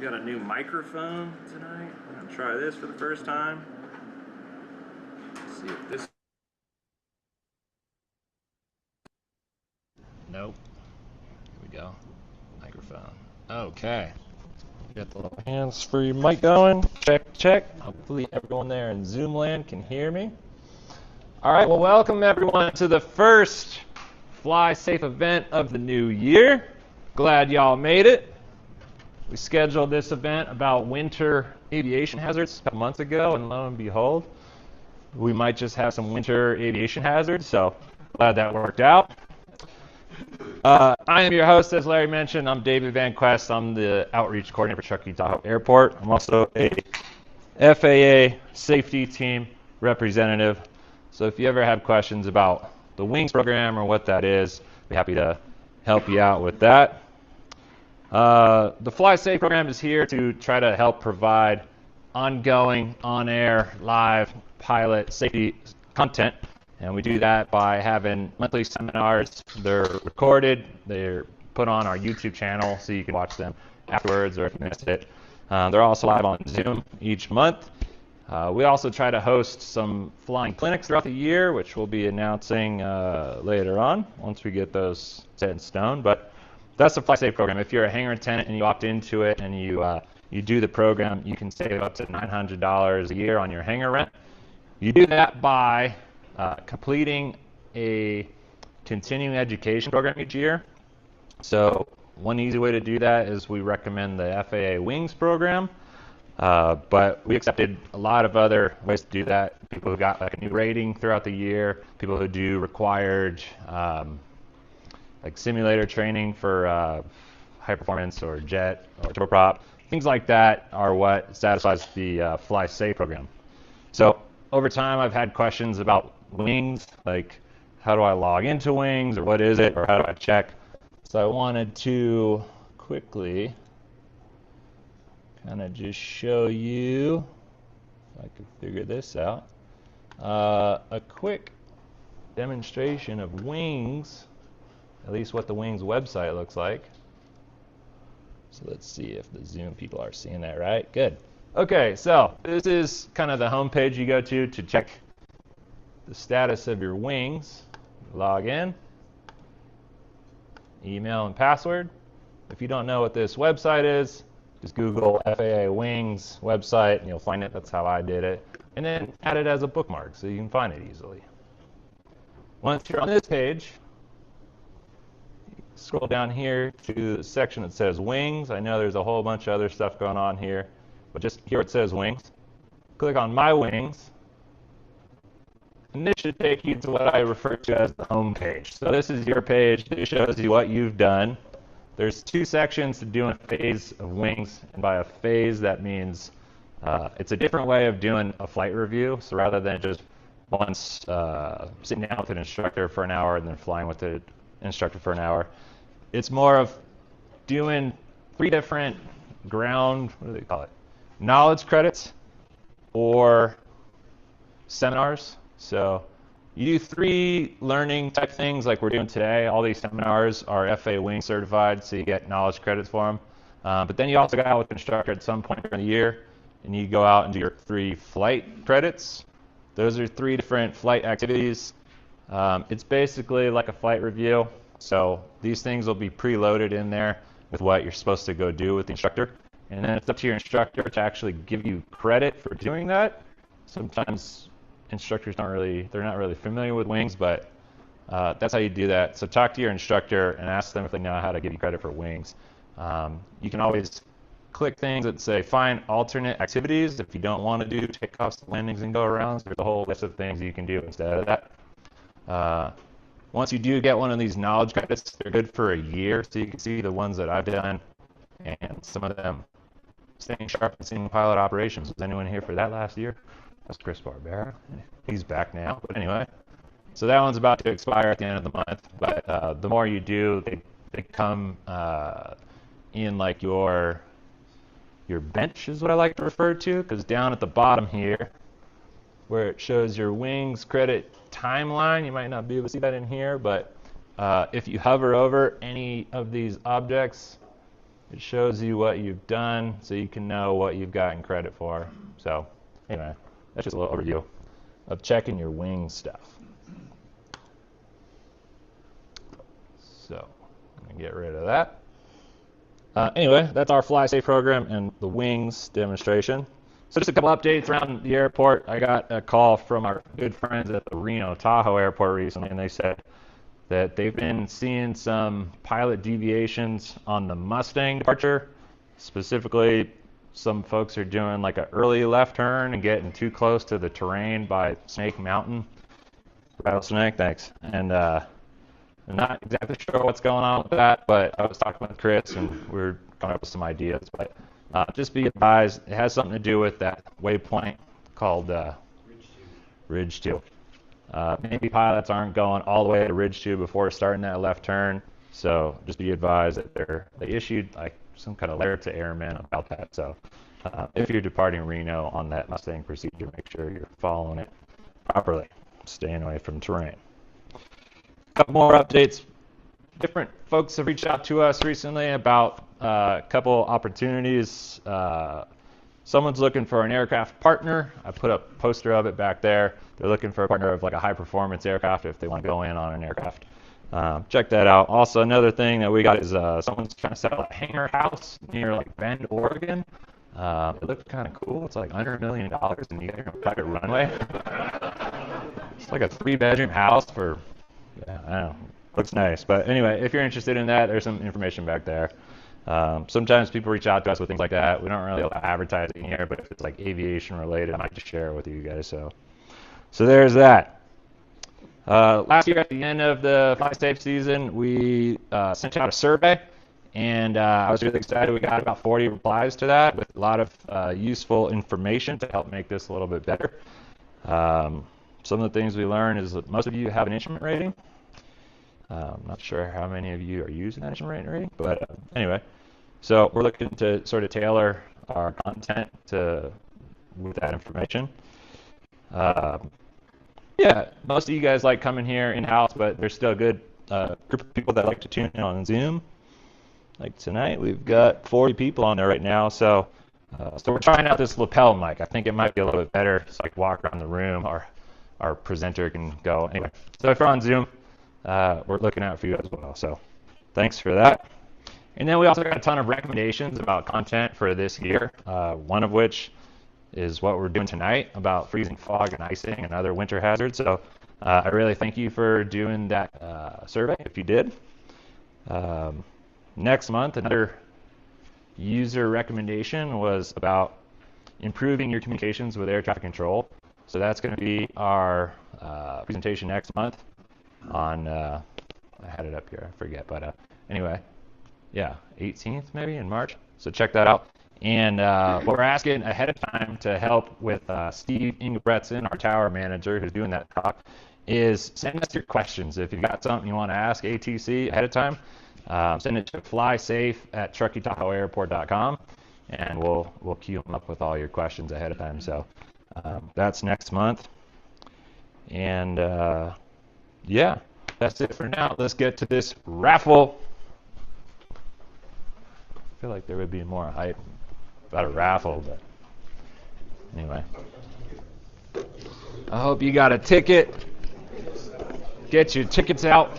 We got a new microphone tonight. We're gonna try this for the first time. Let's see if this. Nope. Here we go. Microphone. Okay. Got the little hands for your mic going. Check, check. Hopefully everyone there in Zoom land can hear me. All right, well, welcome everyone to the first Fly Safe event of the new year. Glad y'all made it. We scheduled this event about winter aviation hazards a couple months ago, and lo and behold, we might just have some winter aviation hazards, so glad that worked out. I am your host, as Larry mentioned. I'm David Van Quest. I'm the outreach coordinator for Truckee Tahoe Airport. I'm also a FAA safety team representative. So if you ever have questions about the WINGS program or what that is, I'd be happy to help you out with that. The Fly Safe program is here to try to help provide ongoing, on-air, live pilot safety content. And we do that by having monthly seminars. They're recorded. They're put on our YouTube channel so you can watch them afterwards or if you missed it. They're also live on Zoom each month. We also try to host some flying clinics throughout the year, which we'll be announcing later on once we get those set in stone. But that's the Fly Safe program. If you're a hangar attendant and you opt into it and you do the program, you can save up to $900 a year on your hangar rent. You do that by completing a continuing education program each year. So one easy way to do that is we recommend the FAA WINGS program, but we accepted a lot of other ways to do that. People who got like a new rating throughout the year, people who do required like simulator training for high performance or jet or turboprop, things like that are what satisfies the Fly Safe program. So over time, I've had questions about WINGS, like how do I log into WINGS, or what is it, or how do I check? So I wanted to quickly kind of just show you, if I could figure this out, a quick demonstration of WINGS, at least what the WINGS website looks like. So let's see if the Zoom people are seeing that right. Good. Okay, so this is kind of the home page you go to check the status of your WINGS. Log in, email and password. If you don't know what this website is, just Google FAA WINGS website and you'll find it. That's how I did it. And then add it as a bookmark so you can find it easily. Once you're on this page, scroll down here to the section that says WINGS. I know there's a whole bunch of other stuff going on here, but just here it says WINGS. Click on My WINGS, and this should take you to what I refer to as the home page. So this is your page that shows you what you've done. There's two sections to doing a phase of WINGS, and by a phase that means it's a different way of doing a flight review. So rather than just once sitting down with an instructor for an hour and then flying with the instructor for an hour, it's more of doing 3 different ground, what do they call it, knowledge credits or seminars. So you do 3 learning type things like we're doing today. All these seminars are FAA WINGS certified, so you get knowledge credits for them. But then you also go out with an instructor at some point during the year, and you go out and do your 3 flight credits. Those are 3 different flight activities. It's basically like a flight review. So these things will be preloaded in there with what you're supposed to go do with the instructor. And then it's up to your instructor to actually give you credit for doing that. Sometimes instructors they're not really familiar with WINGS, but that's how you do that. So talk to your instructor and ask them if they know how to give you credit for WINGS. You can always click things that say find alternate activities if you don't want to do takeoffs, landings, and go-arounds. There's a whole list of things you can do instead of that. Once you do get one of these knowledge credits, they're good for a year, so you can see the ones that I've done and some of them. Staying sharp and single pilot operations. Was anyone here for that last year? That's Chris Barbera. He's back now. But anyway, so that one's about to expire at the end of the month. But the more you do, they come in like your bench is what I like to refer to, because down at the bottom here, where it shows your WINGS credit timeline, you might not be able to see that in here, but if you hover over any of these objects, It shows you what you've done so you can know what you've gotten credit for. So anyway, that's just a little overview of checking your wing stuff. So I'm going to get rid of that. Anyway, that's our Fly Safe program and the wings demonstration. So just a couple updates around the airport. I got a call from our good friends at the Reno Tahoe airport recently, and they said that they've been seeing some pilot deviations on the Mustang departure. Specifically, some folks are doing like an early left turn and getting too close to the terrain by Snake Mountain. Rattlesnake, thanks. And I'm not exactly sure what's going on with that, but I was talking with Chris and we were coming up with some ideas. But just be advised, it has something to do with that waypoint called Ridge 2. Maybe pilots aren't going all the way to Ridge 2 before starting that left turn, so just be advised that they issued like some kind of letter to airmen about that. So if you're departing Reno on that Mustang procedure, make sure you're following it properly, staying away from terrain. A couple more updates. Different folks have reached out to us recently about a couple opportunities. Someone's looking for an aircraft partner. I put a poster of it back there. They're looking for a partner of like a high-performance aircraft if they want to go in on an aircraft. Check that out. Also, another thing that we got is someone's trying to sell a hangar house near like Bend, Oregon. It looks kind of cool. It's like under $1 million, and you got a private runway. It's like a 3-bedroom house for, yeah, I don't know. Looks nice. But anyway, if you're interested in that, there's some information back there. Sometimes people reach out to us with things like that. We don't really allow advertising here, but if it's like aviation related, I might just share it with you guys. So there's that. Last year at the end of the Fly Safe season, we sent out a survey, and I was really excited. We got about 40 replies to that with a lot of useful information to help make this a little bit better. Some of the things we learned is that most of you have an instrument rating. I'm not sure how many of you are using that instrument rating, but anyway, so we're looking to sort of tailor our content with that information. Yeah, most of you guys like coming here in-house, but there's still a good group of people that like to tune in on Zoom. Like tonight, we've got 40 people on there right now, so we're trying out this lapel mic. I think it might be a little bit better, so like walk around the room, our presenter can go. Anyway, so if you're on Zoom, we're looking out for you as well, so thanks for that. And then we also got a ton of recommendations about content for this year, one of which is what we're doing tonight about freezing fog and icing and other winter hazards. So I really thank you for doing that survey if you did. Next month, another user recommendation was about improving your communications with air traffic control. So that's going to be our presentation next month on, I had it up here, I forget, but anyway, yeah, 18th maybe in March. So check that out. And what we're asking ahead of time to help with Steve Ingebretson, our tower manager who's doing that talk, is send us your questions. If you've got something you want to ask ATC ahead of time, send it to flysafe@truckytahoeairport.com, and we'll queue them up with all your questions ahead of time. So that's next month. And yeah, that's it for now. Let's get to this raffle. I feel like there would be more hype about a raffle, but anyway. I hope you got a ticket. Get your tickets out.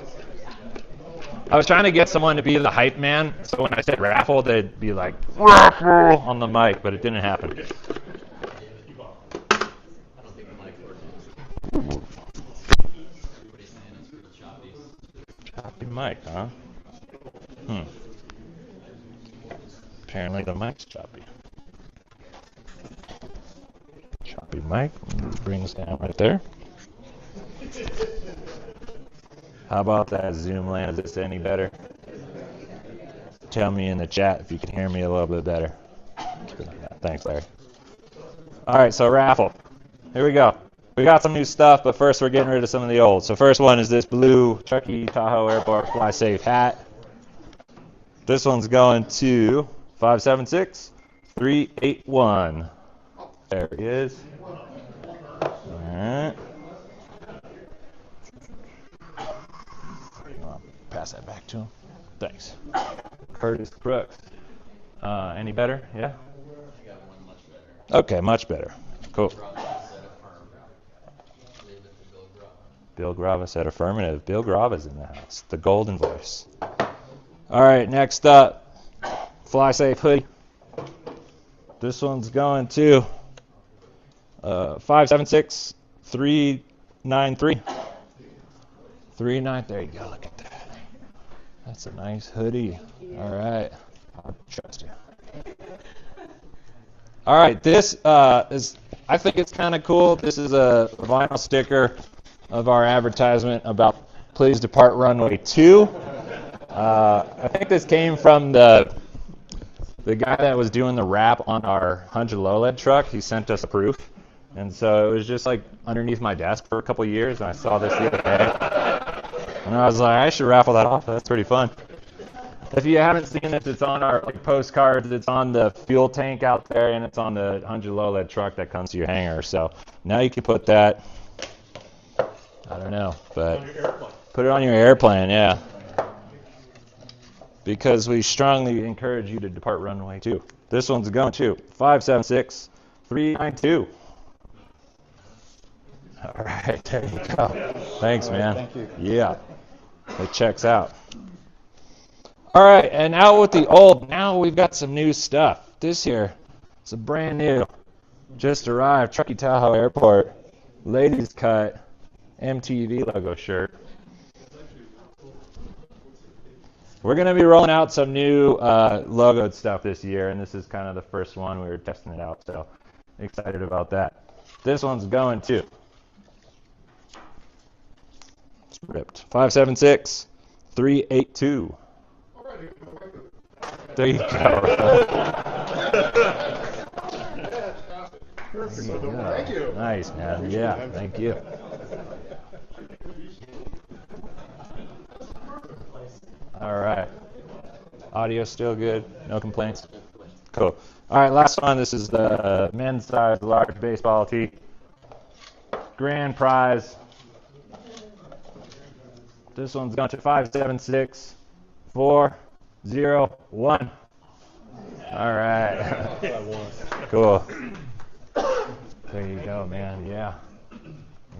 I was trying to get someone to be the hype man, so when I said raffle, they'd be like, raffle on the mic, but it didn't happen. Choppy mic, huh? Apparently the mic's choppy. Choppy mic. Bring this down right there. How about that, Zoom land? Is this any better? Tell me in the chat if you can hear me a little bit better. Thanks, Larry. All right, so raffle. Here we go. We got some new stuff, but first we're getting rid of some of the old. So first one is this blue Truckee Tahoe Airport Fly Safe hat. This one's going to 576-381. There he is. All right. Pass that back to him. Thanks. Curtis Crooks. Any better? Yeah? I got one much better. Okay, much better. Cool. Bill Grava said affirmative. Bill Grava's in the house. The golden voice. All right, next up, Fly Safe hoodie. This one's going to 576 393. 39. There you go. Look at that. That's a nice hoodie. All right. I'll trust you. All right. This is, I think it's kind of cool. This is a vinyl sticker of our advertisement about Please Depart Runway 2. I think this came from the guy that was doing the wrap on our 100 low-lead truck. He sent us a proof. And so it was just like underneath my desk for a couple years, and I saw this the other day. And I was like, I should raffle that off. That's pretty fun. If you haven't seen it, it's on our postcards. It's on the fuel tank out there, and it's on the 100 low-lead truck that comes to your hangar. So now you can put that, I don't know, but put it on your airplane, yeah. Because we strongly encourage you to depart runway 2. This one's going to 576 392. All right, there you go. Thanks, man. Thank you. Yeah, it checks out. All right, and out with the old. Now we've got some new stuff. This here, it's a brand new, just arrived, Truckee Tahoe Airport, ladies cut, MTV logo shirt. We're going to be rolling out some new logoed stuff this year, and this is kind of the first one. We were testing it out, so excited about that. This one's going to, it's ripped, 576 382. There you go. Thank you. Nice, man. Yeah, thank you. All right. Audio still good? No complaints? Cool. All right, last one. This is the men's size large baseball tee. Grand prize. This one's going to 576 401. All right. Cool. There you go, man. Yeah.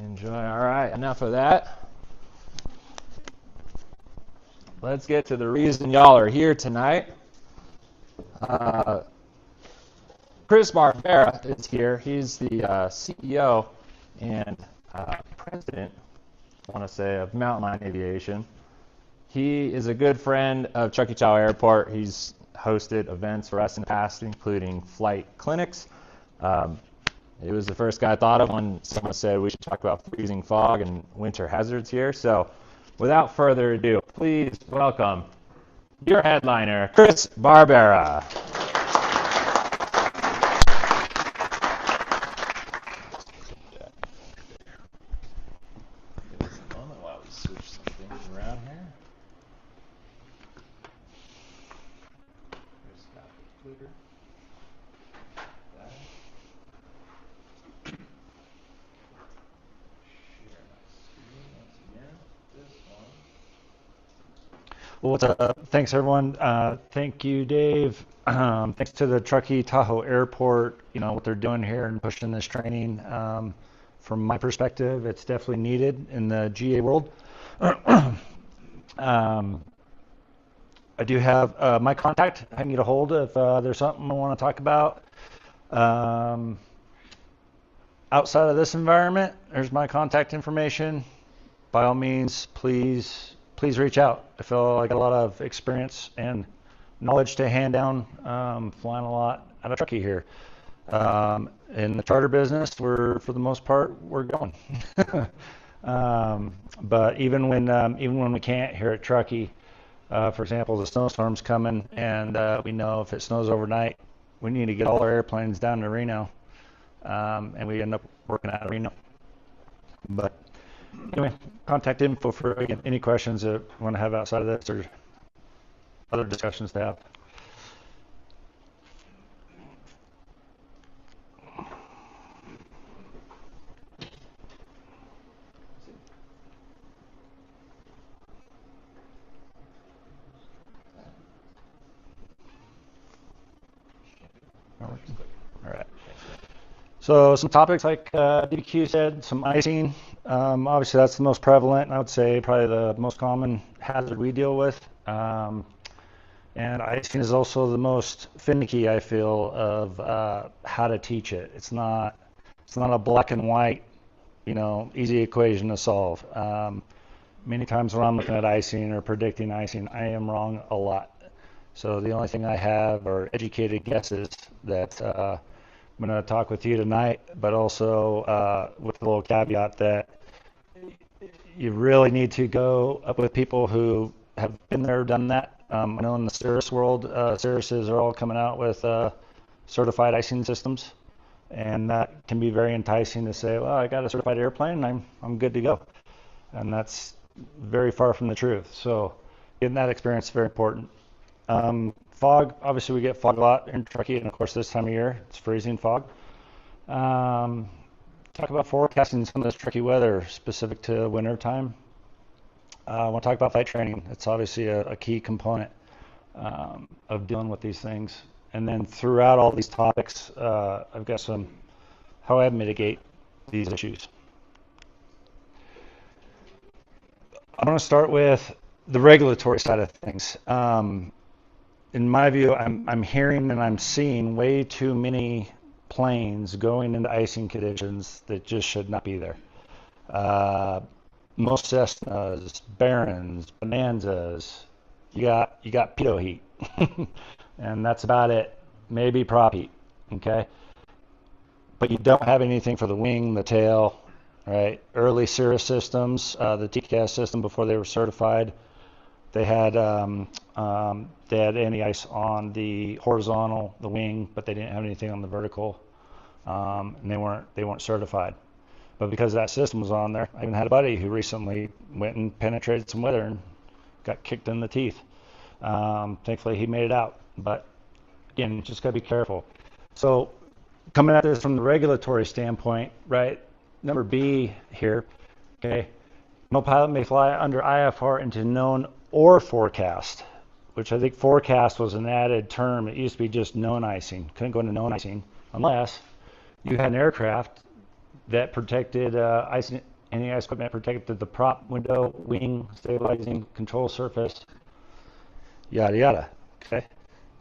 Enjoy. All right. Enough of that. Let's get to the reason y'all are here tonight. Chris Barbera is here. He's the CEO and president, I want to say, of Mountain Line Aviation. He is a good friend of Truckee Tahoe Airport. He's hosted events for us in the past, including flight clinics. It was the first guy I thought of when someone said we should talk about freezing fog and winter hazards here. So without further ado, please welcome your headliner, Chris Barbera. While we switch some things around here. Well, thanks everyone. Thank you, Dave. Thanks to the Truckee Tahoe Airport. You know what they're doing here and pushing this training. From my perspective, it's definitely needed in the GA world. I do have my contact. I can get a hold if there's something I want to talk about. Outside of this environment, there's my contact information. By all means, please reach out. I feel like I got a lot of experience and knowledge to hand down, flying a lot out of Truckee here. In the charter business, for the most part, we're going. But even when we can't here at Truckee, for example, the snowstorm's coming, and we know if it snows overnight, we need to get all our airplanes down to Reno, and we end up working out of Reno. But anyway, contact info for again, any questions that you want to have outside of this or other discussions to have. So some topics like DBQ said, some icing. Obviously, that's the most prevalent, and I would say probably the most common hazard we deal with. And icing is also the most finicky, I feel, of how to teach it. It's not a black and white, easy equation to solve. Many times when I'm looking at icing or predicting icing, I am wrong a lot. So the only thing I have are educated guesses that I'm going to talk with you tonight, but also with a little caveat that you really need to go up with people who have been there, done that. I know in the Cirrus world, Cirruses are all coming out with certified icing systems, and that can be very enticing to say, well, I got a certified airplane, I'm good to go. And that's very far from the truth. So getting that experience is very important. Fog, obviously we get fog a lot in Truckee, and of course this time of year it's freezing fog. Talk about forecasting some of this tricky weather specific to winter time. I want to talk about flight training. It's obviously a key component of dealing with these things. And then throughout all these topics, I've got some how I mitigate these issues. I'm going to start with the regulatory side of things. In my view, I'm hearing and I'm seeing way too many planes going into icing conditions that just should not be there. Most Cessnas, Barons, Bonanzas, you got pitot heat, and that's about it. Maybe prop heat, okay? But you don't have anything for the wing, the tail, right? Early Cirrus systems, the TCAS system before they were certified, they had anti-ice on the horizontal, the wing, but they didn't have anything on the vertical, and they weren't certified. But because that system was on there, I even had a buddy who recently went and penetrated some weather and got kicked in the teeth. Thankfully, he made it out. But again, you just got to be careful. So coming at this from the regulatory standpoint, right? Number B here, okay? No pilot may fly under IFR into known or forecast, which I think forecast was an added term. It used to be just known icing. Couldn't go into known icing unless you had an aircraft that protected any ice equipment protected the prop, window, wing, stabilizing, control surface, yada yada. Okay,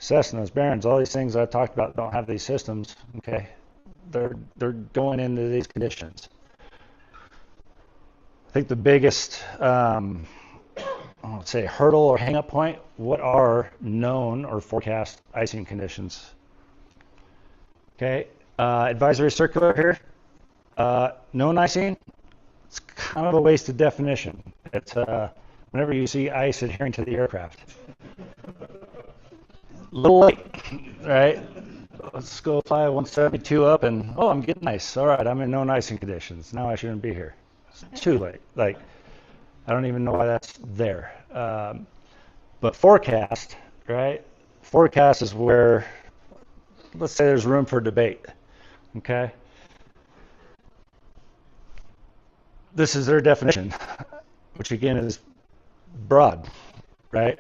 Cessnas, Barons, all these things I talked about don't have these systems. Okay, they're going into these conditions. I think the biggest let's say hurdle or hang-up point, what are known or forecast icing conditions? Okay, advisory circular here. Known icing, it's kind of a wasted definition. It's whenever you see ice adhering to the aircraft. A little late, right? Let's go fly 172 up and, oh, I'm getting ice. All right, I'm in known icing conditions. Now I shouldn't be here. It's too late. Like, I don't even know why that's there. But forecast, right? Forecast is where, let's say there's room for debate, okay? This is their definition, which again is broad, right?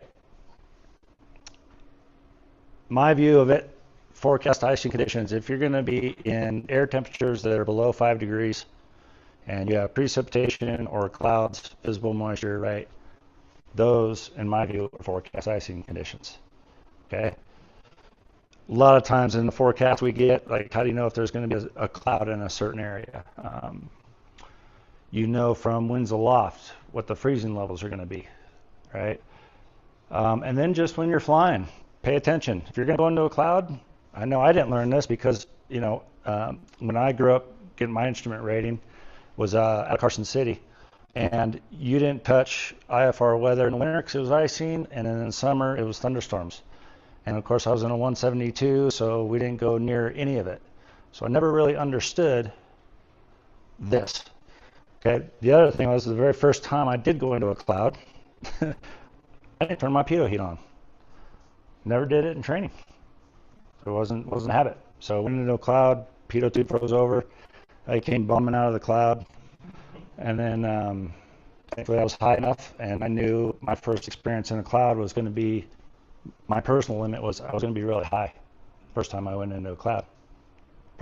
My view of it, forecast icing conditions, if you're going to be in air temperatures that are below 5 degrees and you have precipitation or clouds, visible moisture, right? Those, in my view, are forecast icing conditions, okay? A lot of times in the forecast we get, like, how do you know if there's going to be a cloud in a certain area? You know from winds aloft what the freezing levels are going to be, right? And then just when you're flying, pay attention. If you're going to go into a cloud, I know I didn't learn this because, when I grew up getting my instrument rating was at Carson City, and you didn't touch IFR weather in the winter because it was icing, and then in the summer it was thunderstorms. And of course I was in a 172, so we didn't go near any of it. So I never really understood this. Okay. The other thing was the very first time I did go into a cloud, I didn't turn my pitot heat on. Never did it in training. It wasn't a habit. So I went into a cloud, pitot tube froze over. I came bumming out of the cloud, and then thankfully I was high enough, and I knew my first experience in a cloud was going to be, my personal limit was I was going to be really high. First time I went into a cloud.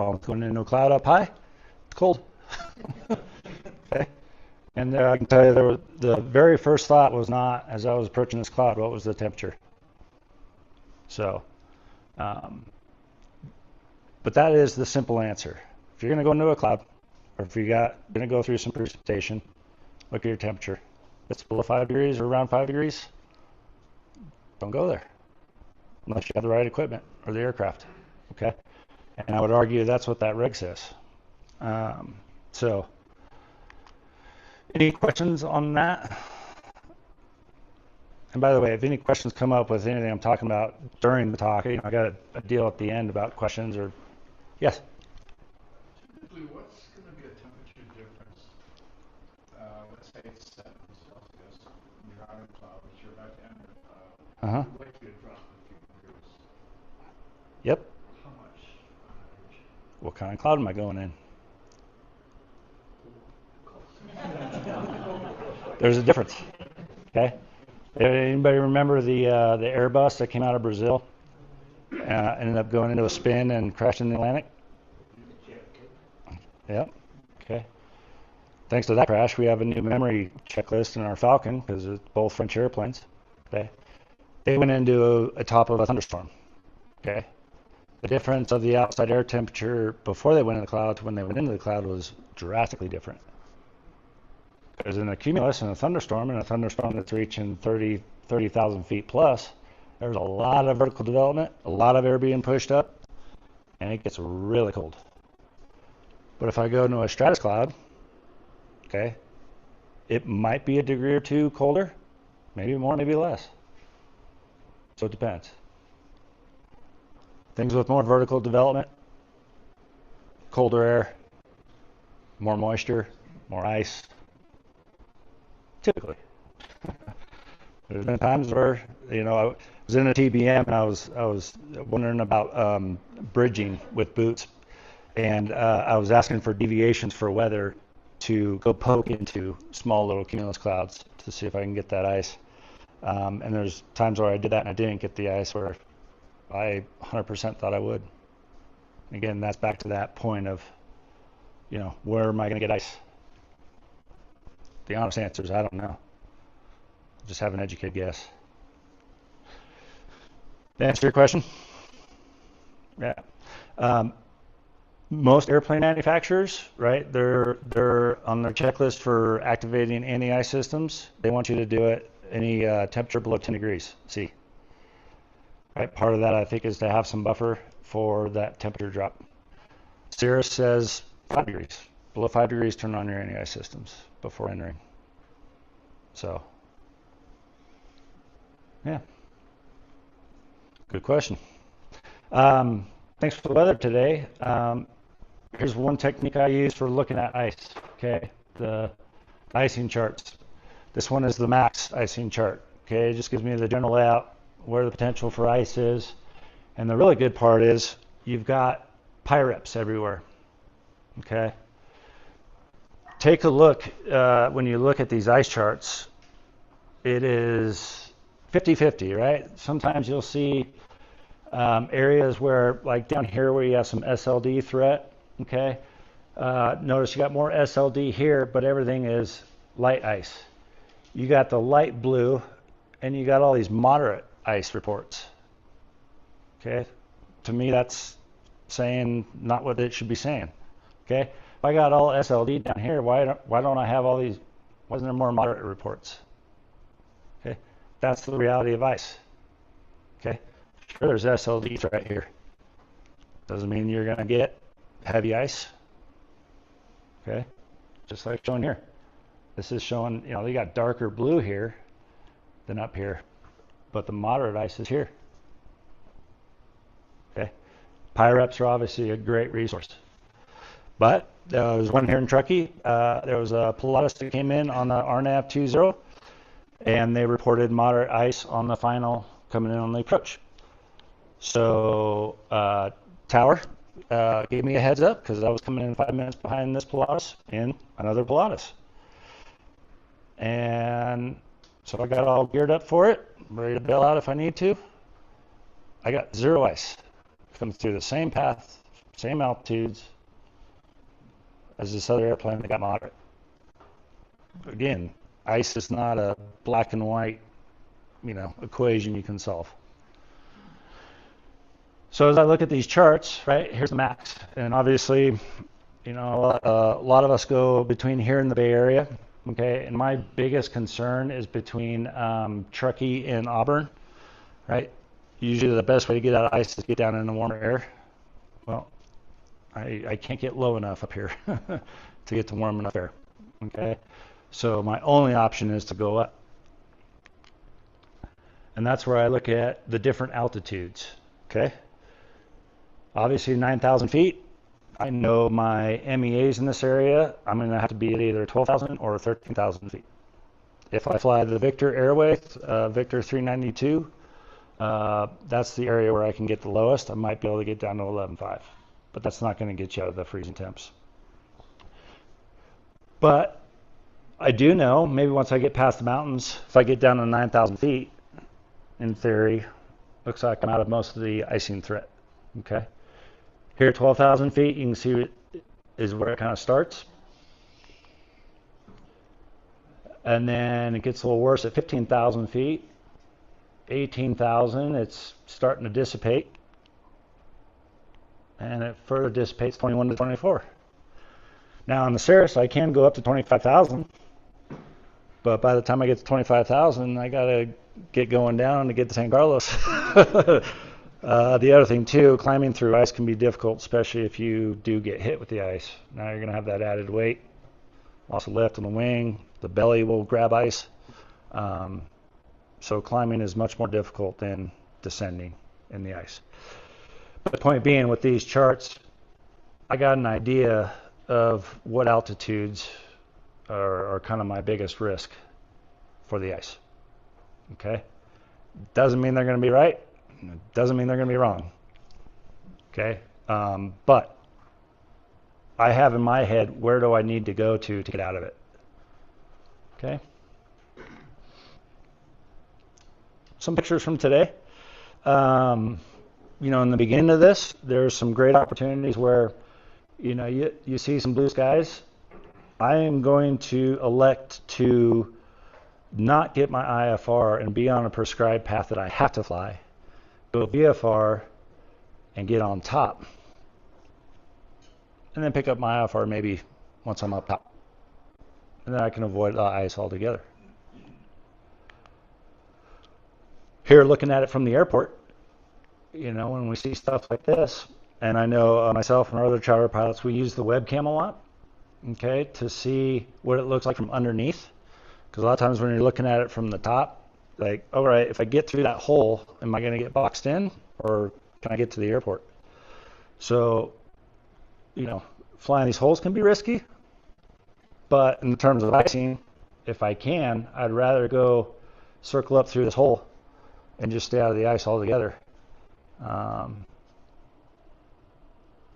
problems going into a cloud up high. It's cold. Okay. And I can tell you, the very first thought was not, as I was approaching this cloud, what was the temperature? So, but that is the simple answer. If you're going to go into a cloud, or if you're going to go through some precipitation, look at your temperature. If it's below 5 degrees or around 5 degrees, don't go there unless you have the right equipment or the aircraft. Okay, and I would argue that's what that reg says. So, any questions on that? And by the way, if any questions come up with anything I'm talking about during the talk, I got a deal at the end about questions or yes. Typically, what's going to be a temperature difference? Let's say it's 7 Celsius, and you're out in cloud, but you're about to enter a cloud. What do you drop a few degrees? Yep. How much on average? What kind of cloud am I going in? There's a difference. Okay. Anybody remember the Airbus that came out of Brazil? Ended up going into a spin and crashed in the Atlantic? Yep. Okay. Thanks to that crash, we have a new memory checklist in our Falcon because it's both French airplanes. Okay. They went into a top of a thunderstorm. Okay. The difference of the outside air temperature before they went into the cloud to when they went into the cloud was drastically different. There's an accumulus and a thunderstorm that's reaching 30,000 feet plus. There's a lot of vertical development, a lot of air being pushed up, and it gets really cold. But if I go into a stratus cloud, okay, it might be a degree or two colder, maybe more, maybe less. So it depends. Things with more vertical development, colder air, more moisture, more ice. Typically. There's been times where, I was in a TBM and I was wondering about bridging with boots, and I was asking for deviations for weather to go poke into small little cumulus clouds to see if I can get that ice. And there's times where I did that and I didn't get the ice where I 100% thought I would. Again, that's back to that point of, where am I going to get ice? The honest answer is I don't know. Just have an educated guess. To answer your question? Yeah. Most airplane manufacturers, right, they're on their checklist for activating anti-ice systems. They want you to do it any temperature below 10 degrees C. Right, part of that I think is to have some buffer for that temperature drop. Cirrus says 5 degrees. Below 5 degrees, turn on your anti-ice systems before entering. So, yeah. Good question. Thanks for the weather today. Here's one technique I use for looking at ice. Okay, the icing charts. This one is the max icing chart. Okay, it just gives me the general layout, where the potential for ice is. And the really good part is you've got pyreps everywhere. Okay. Take a look, when you look at these ice charts, it is 50-50, right? Sometimes you'll see areas where, like down here where you have some SLD threat, okay? Notice you got more SLD here, but everything is light ice. You got the light blue, and you got all these moderate ice reports, okay? To me, that's saying not what it should be saying, okay? If I got all SLD down here, why don't I have all these? Why isn't there more moderate reports? Okay, that's the reality of ice. Okay, sure, there's SLDs right here. Doesn't mean you're gonna get heavy ice. Okay, just like shown here. This is showing, they got darker blue here than up here, but the moderate ice is here. Okay, pyreps are obviously a great resource. But there was one here in Truckee. There was a Pilatus that came in on the RNAV 20, and they reported moderate ice on the final coming in on the approach. So Tower gave me a heads up because I was coming in 5 minutes behind this Pilatus in another Pilatus. And so I got all geared up for it, ready to bail out if I need to. I got zero ice. Comes through the same path, same altitudes as this other airplane that got moderate. Again, ice is not a black and white, equation you can solve. So as I look at these charts, right, here's the max. And obviously, a lot of us go between here and the Bay Area, okay? And my biggest concern is between Truckee and Auburn, right? Usually the best way to get out of ice is to get down in the warmer air. Well, I can't get low enough up here to get to warm enough air, okay? So my only option is to go up. And that's where I look at the different altitudes, okay? Obviously 9,000 feet, I know my MEAs in this area, I'm going to have to be at either 12,000 or 13,000 feet. If I fly the Victor Airway, Victor 392, that's the area where I can get the lowest. I might be able to get down to 11.5, but that's not going to get you out of the freezing temps. But I do know, maybe once I get past the mountains, if I get down to 9,000 feet, in theory, looks like I'm out of most of the icing threat, okay? Here at 12,000 feet, you can see is where it kind of starts. And then it gets a little worse at 15,000 feet. 18,000, it's starting to dissipate. And it further dissipates 21 to 24. Now on the Cirrus, I can go up to 25,000. But by the time I get to 25,000, I got to get going down to get to San Carlos. The other thing too, climbing through ice can be difficult, especially if you do get hit with the ice. Now you're going to have that added weight, loss of lift on the wing, the belly will grab ice. So climbing is much more difficult than descending in the ice. But the point being, with these charts, I got an idea of what altitudes are kind of my biggest risk for the ice. Okay? Doesn't mean they're going to be right. Doesn't mean they're going to be wrong. Okay? But I have in my head, where do I need to go to get out of it? Okay? Some pictures from today. In the beginning of this, there's some great opportunities where, you see some blue skies. I am going to elect to not get my IFR and be on a prescribed path that I have to fly. Go VFR and get on top. And then pick up my IFR maybe once I'm up top. And then I can avoid the ice altogether. Here, looking at it from the airport, when we see stuff like this, and I know myself and our other charter pilots, we use the webcam a lot, okay, to see what it looks like from underneath. Because a lot of times when you're looking at it from the top, like, all right, if I get through that hole, am I going to get boxed in, or can I get to the airport? So, flying these holes can be risky, but in terms of icing, if I can, I'd rather go circle up through this hole and just stay out of the ice altogether,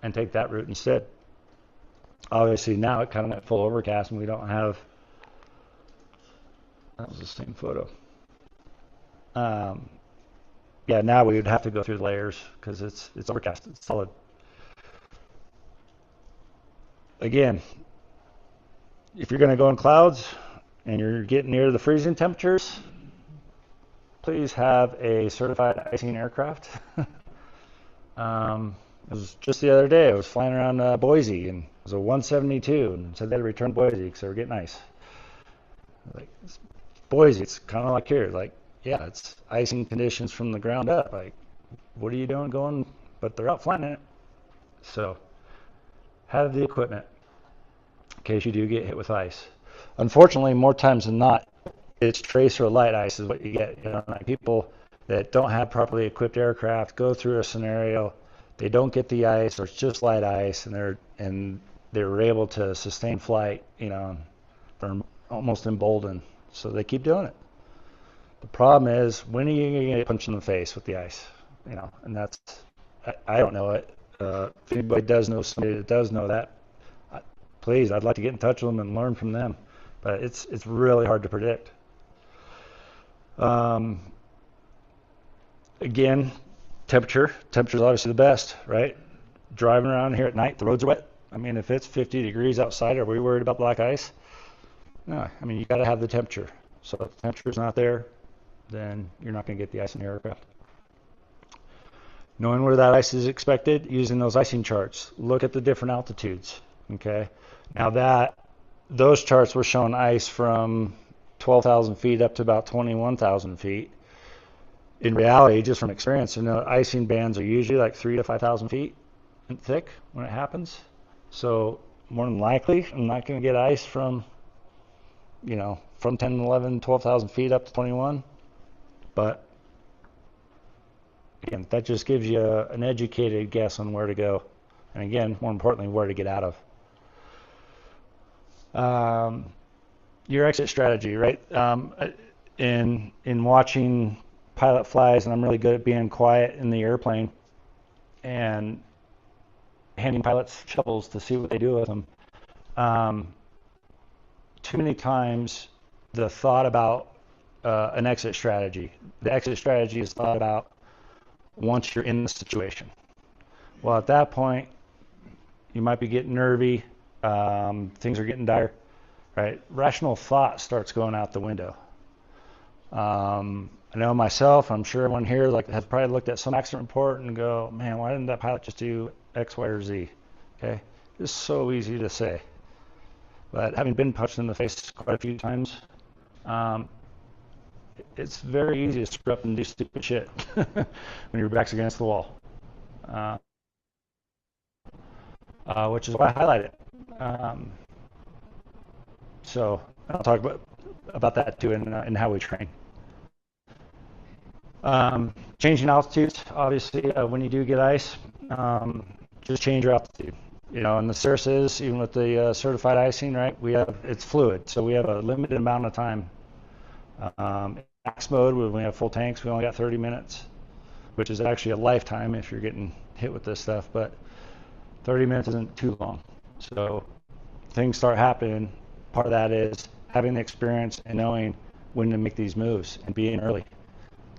and take that route instead. Obviously now it kind of went full overcast and we don't have, that was the same photo. Yeah, now we would have to go through the layers because it's overcast, it's solid. Again, if you're going to go in clouds and you're getting near the freezing temperatures, please have a certified icing aircraft. It was just the other day, I was flying around Boise, and it was a 172, and said they had to return to Boise because they were getting ice. Like, it's Boise, it's kind of like here, like, yeah, it's icing conditions from the ground up. Like, what are you doing going? But they're out flying it. So, have the equipment in case you do get hit with ice. Unfortunately, more times than not, it's trace or light ice is what you get. Like people that don't have properly equipped aircraft go through a scenario, they don't get the ice, or it's just light ice, and they're able to sustain flight. They're almost emboldened, so they keep doing it. The problem is, when are you going to get punched in the face with the ice? And that's, I don't know it. If anybody does know somebody that does know that, please, I'd like to get in touch with them and learn from them. But it's really hard to predict. Again, temperature is obviously the best, right? driving around here at night, the roads are wet. I mean, if it's 50 degrees outside, are we worried about black ice? No, I mean, you got to have the temperature. So if the temperature's not there, then you're not going to get the ice in your aircraft. Knowing where that ice is expected, using those icing charts, look at the different altitudes. Okay. Now those charts were showing ice from 12,000 feet up to about 21,000 feet. In reality, just from experience, icing bands are usually like 3,000 to 5,000 feet thick when it happens. So more than likely, I'm not going to get ice from 10, 11, 12,000 feet up to 21. But again, that just gives you an educated guess on where to go. And again, more importantly, where to get out of. Your exit strategy, right? In watching pilot flies, and I'm really good at being quiet in the airplane and handing pilots shovels to see what they do with them. Too many times the thought about an exit strategy. The exit strategy is thought about once you're in the situation. Well, at that point, you might be getting nervy. Things are getting dire, right? Rational thought starts going out the window. I know myself, I'm sure everyone here has probably looked at some accident report and go, man, why didn't that pilot just do X, Y, or Z? Okay, it's so easy to say. But having been punched in the face quite a few times, it's very easy to screw up and do stupid shit when your back's against the wall. Which is why I highlight it. So I'll talk about that too in how we train. Changing altitudes, obviously, when you do get ice, just change your altitude. In the CERSs, even with the certified icing, right, it's fluid, so we have a limited amount of time. In max mode, when we have full tanks, we only got 30 minutes, which is actually a lifetime if you're getting hit with this stuff, but 30 minutes isn't too long. So things start happening. Part of that is having the experience and knowing when to make these moves and being early.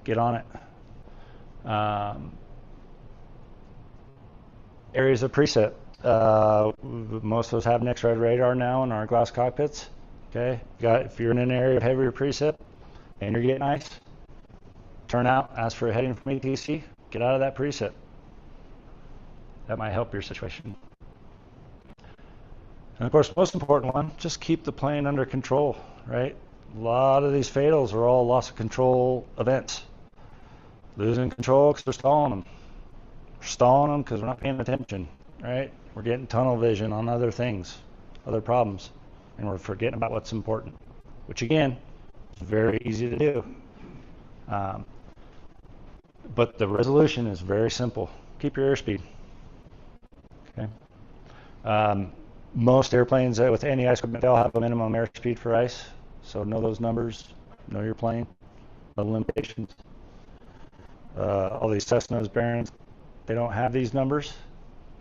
Get on it. Areas of preset. Most of us have an X-ray radar now in our glass cockpits. Okay, if you're in an area of heavier preset and you're getting ice, turn out, ask for a heading from ATC, get out of that preset. That might help your situation. And of course, most important one, just keep the plane under control, right? A lot of these fatals are all loss of control events. Losing control because we're stalling them. We're stalling them because we're not paying attention, right? We're getting tunnel vision on other things, other problems, and we're forgetting about what's important, which again, is very easy to do. But the resolution is very simple. Keep your airspeed. Okay. Most airplanes with any ice equipment, they'll have a minimum airspeed for ice. So know those numbers, know your plane, know the limitations. All these Cessnas, Barons, they don't have these numbers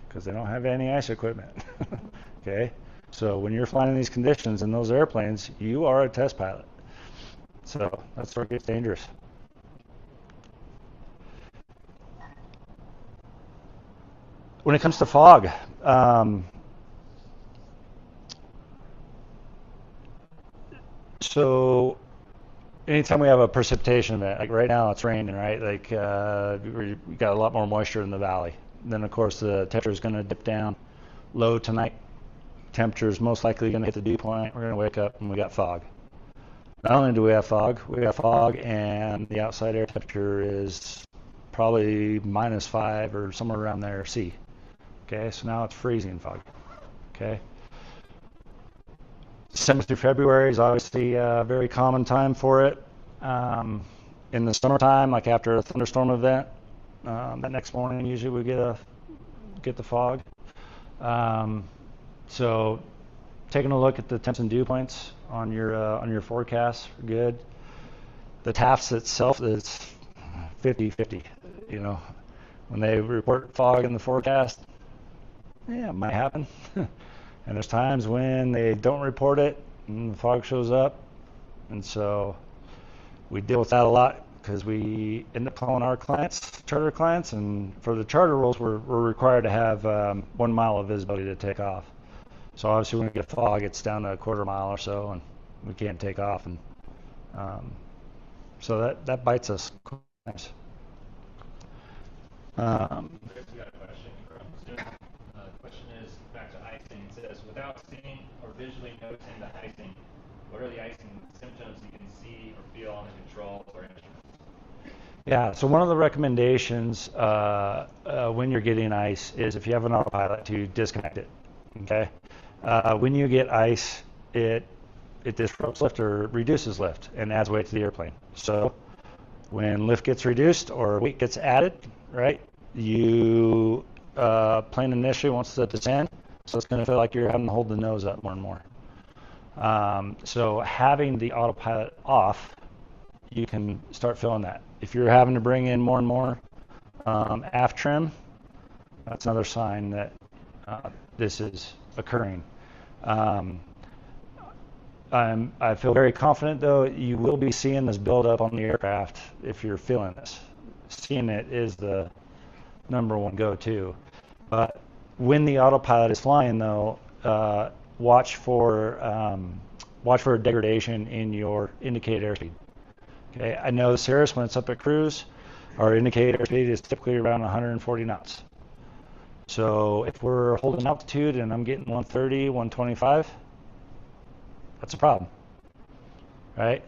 because they don't have any ice equipment. Okay, so when you're flying in these conditions in those airplanes, you are a test pilot. So that's where it gets dangerous. When it comes to fog, so anytime we have a precipitation event, like right now it's raining, right? Like we got a lot more moisture in the valley. Then of course the temperature is going to dip down low tonight. Temperature is most likely going to hit the dew point. We're going to wake up and we got fog. Not only do we have fog and the outside air temperature is probably -5 or somewhere around there C. Okay, so now it's freezing fog. Okay. December through February is obviously a very common time for it. In the summertime, like after a thunderstorm event, that next morning usually we get the fog. So taking a look at the temps and dew points on your forecast, good. The TAFs itself is 50-50. When they report fog in the forecast, yeah, it might happen. And there's times when they don't report it and the fog shows up. And so we deal with that a lot because we end up calling our clients charter clients, and for the charter rules, we're required to have 1 mile of visibility to take off. So obviously when we get fog, it's down to a quarter mile or so, and we can't take off, and so that bites us. We got a question from Zoom. The question is back to icing. It says, without seeing or visually noticing the icing, what are the icing symptoms you can see or feel on the controls or instruments? Yeah, so one of the recommendations when you're getting ice is if you have an autopilot to disconnect it. Okay, when you get ice, it disrupts lift or reduces lift and adds weight to the airplane. So when lift gets reduced or weight gets added, right, you plane initially wants to descend, so it's going to feel like you're having to hold the nose up more and more. So having the autopilot off, you can start feeling that. If you're having to bring in more and more aft trim, that's another sign that this is occurring. I feel very confident, though, you will be seeing this build up on the aircraft if you're feeling this. Seeing it is the number one go-to. But when the autopilot is flying, though, watch for a degradation in your indicated airspeed. Okay, I know the Cirrus, when it's up at cruise, our indicated airspeed is typically around 140 knots. So if we're holding altitude and I'm getting 130, 125, that's a problem, right?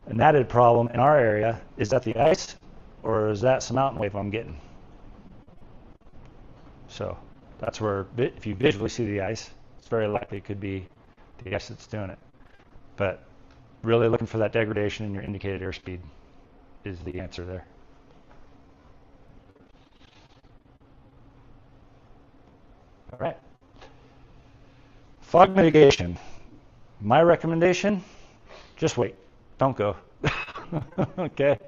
An added problem in our area, is that the ice or is that some mountain wave I'm getting? So that's where, if you visually see the ice, it's very likely it could be the ice that's doing it. But really looking for that degradation in your indicated airspeed is the answer there. All right. Fog mitigation. My recommendation, just wait. Don't go. Okay.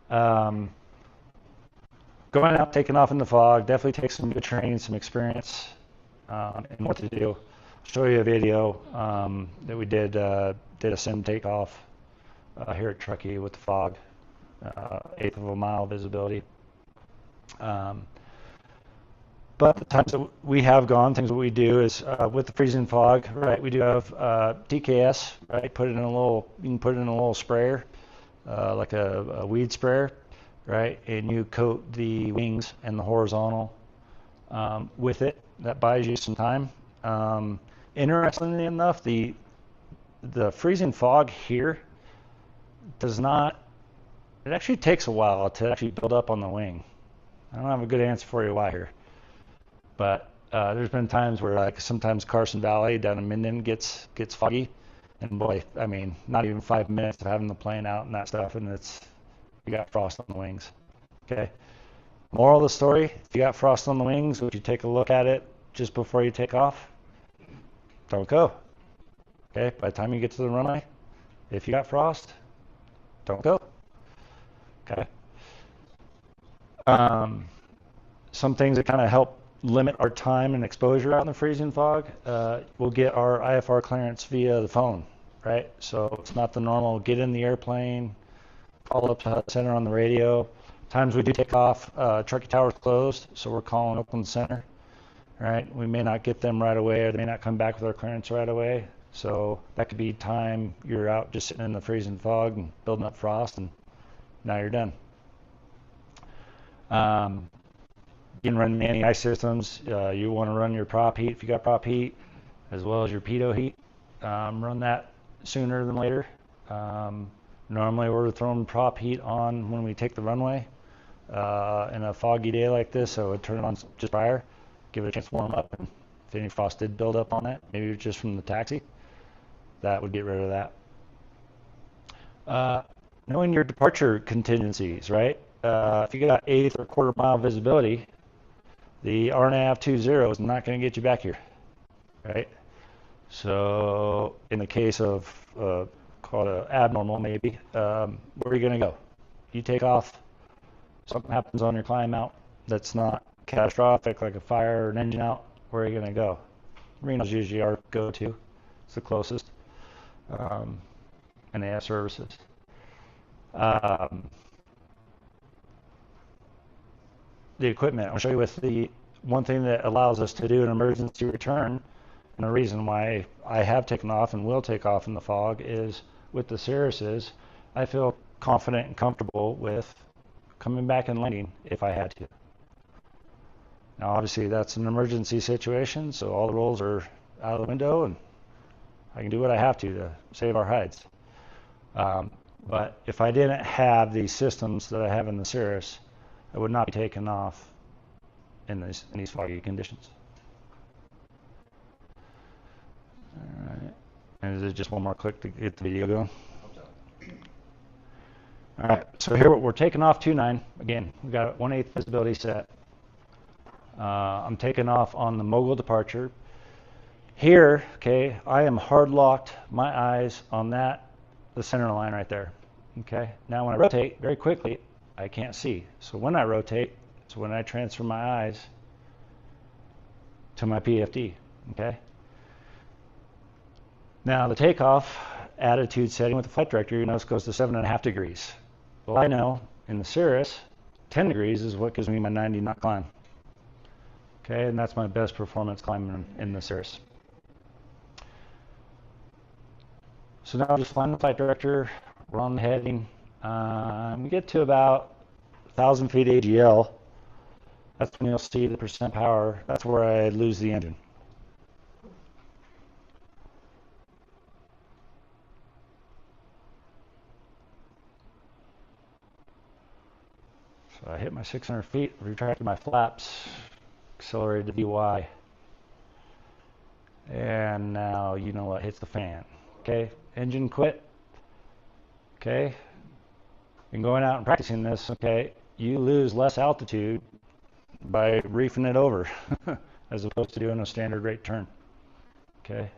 Going out, taking off in the fog, definitely takes some good training, some experience in what to do. I'll show you a video that we did a sim takeoff here at Truckee with the fog, 1/8 of a mile visibility. But the times that we have gone, things that we do is with the freezing fog, right? We do have TKS, right? You can put it in a little sprayer, like a weed sprayer, right? And you coat the wings and the horizontal with it. That buys you some time. Interestingly enough, the freezing fog here does not. It actually takes a while to actually build up on the wing. I don't have a good answer for you why here. But there's been times where, like, sometimes Carson Valley down in Minden gets foggy, and boy, I mean, not even 5 minutes of having the plane out and that stuff, and you got frost on the wings. Okay. Moral of the story: if you got frost on the wings, would you take a look at it just before you take off? Don't go. Okay. By the time you get to the runway, if you got frost, don't go. Okay. Some things that kind of help limit our time and exposure out in the freezing fog, we'll get our IFR clearance via the phone, right? So it's not the normal get in the airplane, call up to center on the radio. Times we do take off, Truckee Tower's closed, so we're calling Oakland Center, right? We may not get them right away, or they may not come back with our clearance right away. So that could be time you're out just sitting in the freezing fog and building up frost, and now you're done. You can run anti-ice systems. You want to run your prop heat if you got prop heat, as well as your pitot heat. Run that sooner than later. Normally we're throwing prop heat on when we take the runway in a foggy day like this, so I'd turn it on just prior, give it a chance to warm up, and if any frost did build up on it, maybe just from the taxi, that would get rid of that. Knowing your departure contingencies, right? If you got 1/8 or 1/4 mile visibility, the RNAV 20 is not going to get you back here, right? So in the case of call it an abnormal maybe, where are you going to go? You take off, something happens on your climb out that's not catastrophic, like a fire or an engine out, where are you going to go? Reno's usually our go-to. It's the closest, and they have services. Um, the equipment. I'll show you with the one thing that allows us to do an emergency return, and the reason why I have taken off and will take off in the fog is with the Cirruses, I feel confident and comfortable with coming back and landing if I had to. Now obviously that's an emergency situation, so all the rules are out of the window and I can do what I have to save our hides. But if I didn't have these systems that I have in the Cirrus, I would not be taking off in these foggy conditions. All right. And is it just one more click to get the video going? All right, so here we're taking off 2.9. Again, we've got 1/8 visibility set. I'm taking off on the mogul departure. Here, okay, I am hard locked my eyes on the center line right there. Okay, now when I rotate very quickly, I can't see. So when I rotate, it's when I transfer my eyes to my PFD. Okay. Now the takeoff attitude setting with the flight director, you notice goes to 7.5 degrees. Well, I know in the Cirrus, 10 degrees is what gives me my 90 knot climb. Okay, and that's my best performance climb in the Cirrus. So now just flying the flight director, we're on the heading. We get to about 1,000 feet AGL. That's when you'll see the percent power. That's where I lose the engine. So I hit my 600 feet, retracted my flaps, accelerated to VY. And now you know what hits the fan. Okay, engine quit. Okay, and going out and practicing this, okay, you lose less altitude by reefing it over as opposed to doing a standard rate turn. Okay,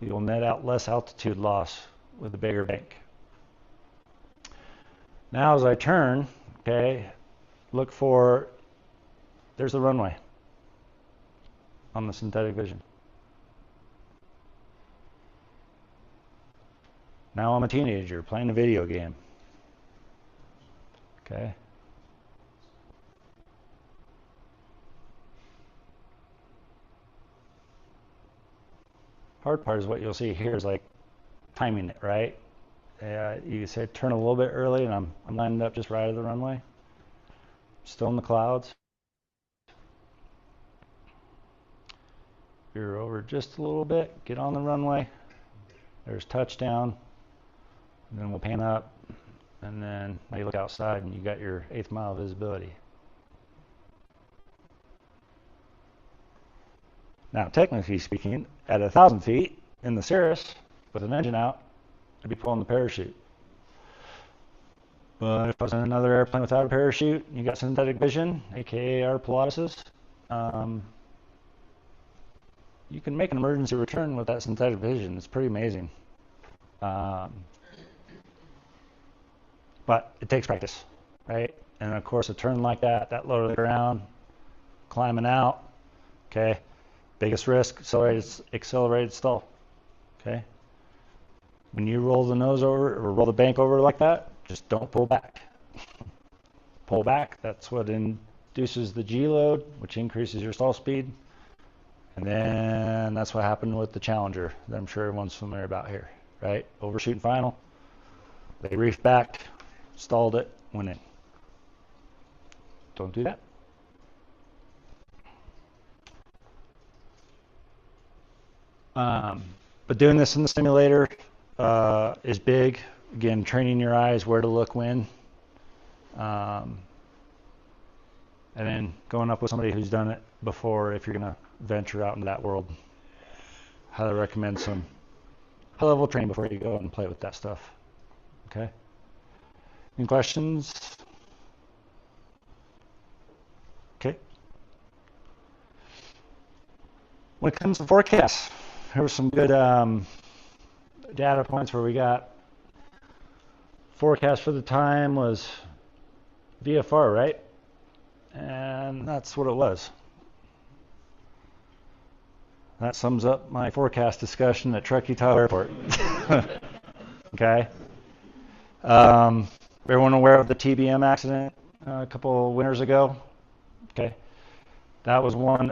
you'll net out less altitude loss with a bigger bank. Now as I turn, okay, look for, there's the runway on the synthetic vision. Now I'm a teenager playing a video game. Okay. Hard part is what you'll see here is like timing it, right? You say turn a little bit early and I'm lining up just right of the runway. Still in the clouds. Veer over just a little bit, get on the runway. There's touchdown. And then we'll pan up, and then now you look outside and you got your 1/8 mile visibility. Now, technically speaking, at 1,000 feet in the Cirrus, with an engine out, I'd be pulling the parachute. But if I was in another airplane without a parachute, you got synthetic vision, aka our Pilatuses, you can make an emergency return with that synthetic vision. It's pretty amazing. But it takes practice, right? And of course, a turn like that low to the ground, climbing out, okay? Biggest risk, accelerated stall, okay? When you roll the nose over or roll the bank over like that, just don't pull back. Pull back, that's what induces the G load, which increases your stall speed. And then that's what happened with the Challenger that I'm sure everyone's familiar about here, right? Overshooting final, they reefed back, stalled it, went in. Don't do that. But doing this in the simulator is big. Again, training your eyes where to look when. And then going up with somebody who's done it before if you're going to venture out into that world. Highly recommend some high-level training before you go and play with that stuff. Okay? Any questions? Okay. When it comes to forecasts, there were some good data points where we got forecast for the time was VFR, right? And that's what it was. That sums up my forecast discussion at Truckee Tahoe Airport. Okay. Everyone aware of the TBM accident a couple of winters ago? Okay. That was one.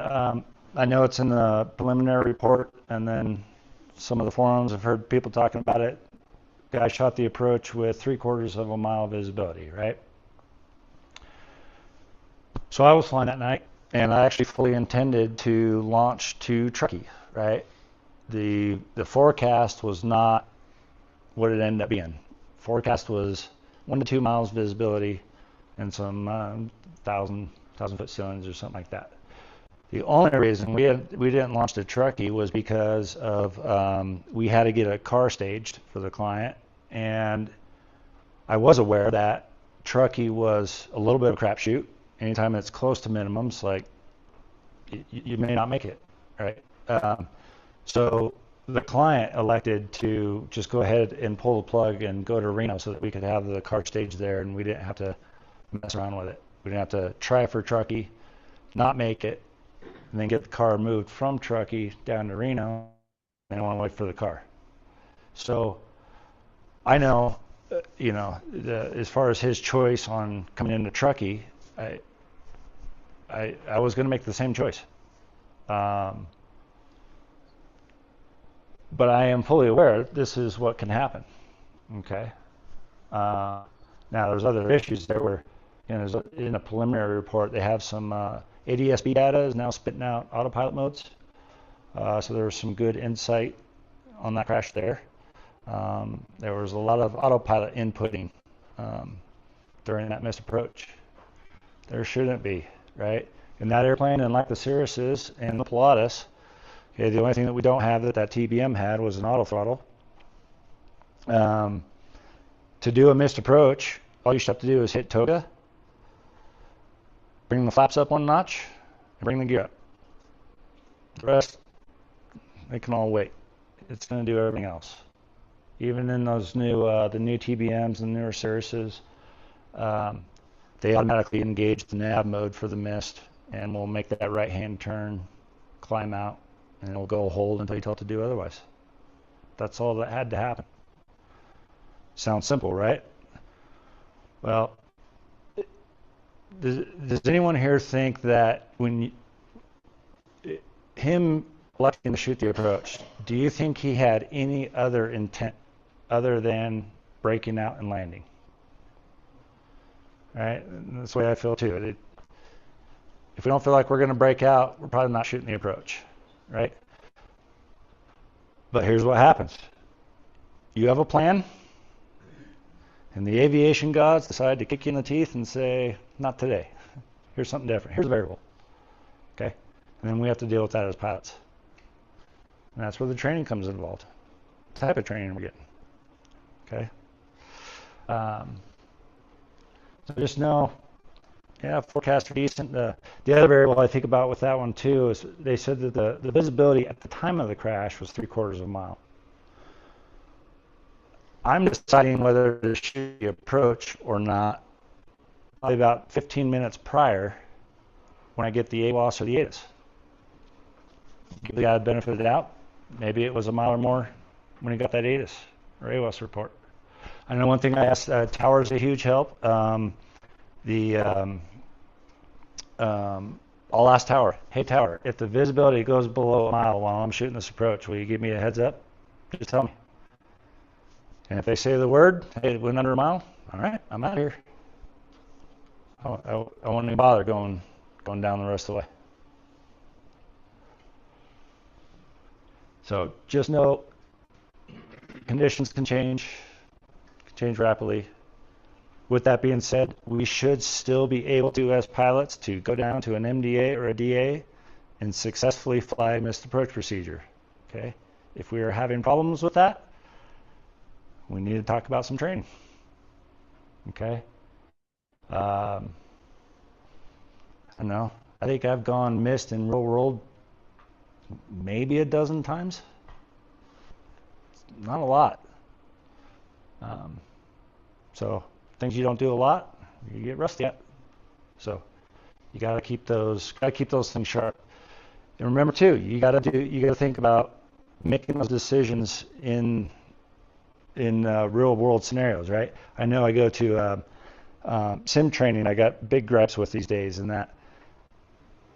I know it's in the preliminary report, and then some of the forums have heard people talking about it. Guy shot the approach with 3/4 of a mile visibility, right? So I was flying that night, and I actually fully intended to launch to Truckee, right? The forecast was not what it ended up being. Forecast was 1 to 2 miles visibility and some 1,000-foot ceilings or something like that. The only reason we didn't launch to Truckee was because of we had to get a car staged for the client, and I was aware that Truckee was a little bit of a crapshoot. Anytime it's close to minimums, like you may not make it, right? So the client elected to just go ahead and pull the plug and go to Reno so that we could have the car stage there, and we didn't have to mess around with it. We didn't have to try for Truckee, not make it, and then get the car moved from Truckee down to Reno, and want to wait for the car. So I know, as far as his choice on coming into Truckee, I was going to make the same choice. But I am fully aware this is what can happen. Okay. Now there's other issues there where, in a preliminary report, they have some ADS-B data is now spitting out autopilot modes. So there was some good insight on that crash there. There was a lot of autopilot inputting during that missed approach. There shouldn't be, right? In that airplane, and like the Cirruses and the Pilatus, okay, the only thing that we don't have that TBM had was an auto throttle. To do a missed approach, all you should have to do is hit toga, bring the flaps up one notch, and bring the gear up. The rest, they can all wait. It's going to do everything else. Even in those new, the new TBMs and newer Cirruses, they automatically engage the nav mode for the mist, and will make that right-hand turn, climb out, and it'll go hold until you tell it to do otherwise. That's all that had to happen. Sounds simple, right? Well, does anyone here think that when him electing to shoot the approach, do you think he had any other intent other than breaking out and landing? Right? And that's the way I feel too. If we don't feel like we're going to break out, we're probably not shooting the approach, right? But here's what happens. You have a plan, and the aviation gods decide to kick you in the teeth and say, not today. Here's something different. Here's a variable. Okay? And then we have to deal with that as pilots. And that's where the training comes involved. The type of training we're getting. Okay? So just know, yeah, forecasts are decent. The other variable I think about with that one too is they said that the visibility at the time of the crash was 3/4 of a mile. I'm deciding whether to shoot the approach or not probably about 15 minutes prior when I get the AWOS or the ATIS. Give the guy the benefit of the doubt. Maybe it was a mile or more when he got that ATIS or AWOS report. I know one thing I asked, tower is a huge help. I'll ask tower, hey tower, if the visibility goes below a mile while I'm shooting this approach, will you give me a heads up? Just tell me. And if they say the word, hey, it went under a mile, all right, I'm out of here. I won't even bother going down the rest of the way. So just know conditions can change rapidly. With that being said, we should still be able to, as pilots, to go down to an MDA or a DA and successfully fly a missed approach procedure. Okay? If we are having problems with that, we need to talk about some training. Okay? I don't know. I think I've gone missed in real world maybe a dozen times. Not a lot. So things you don't do a lot, you get rusty at. So you got to keep those things sharp. And remember too, you got to think about making those decisions in in real world scenarios, right? I know I go to sim training. I got big gripes with these days, in that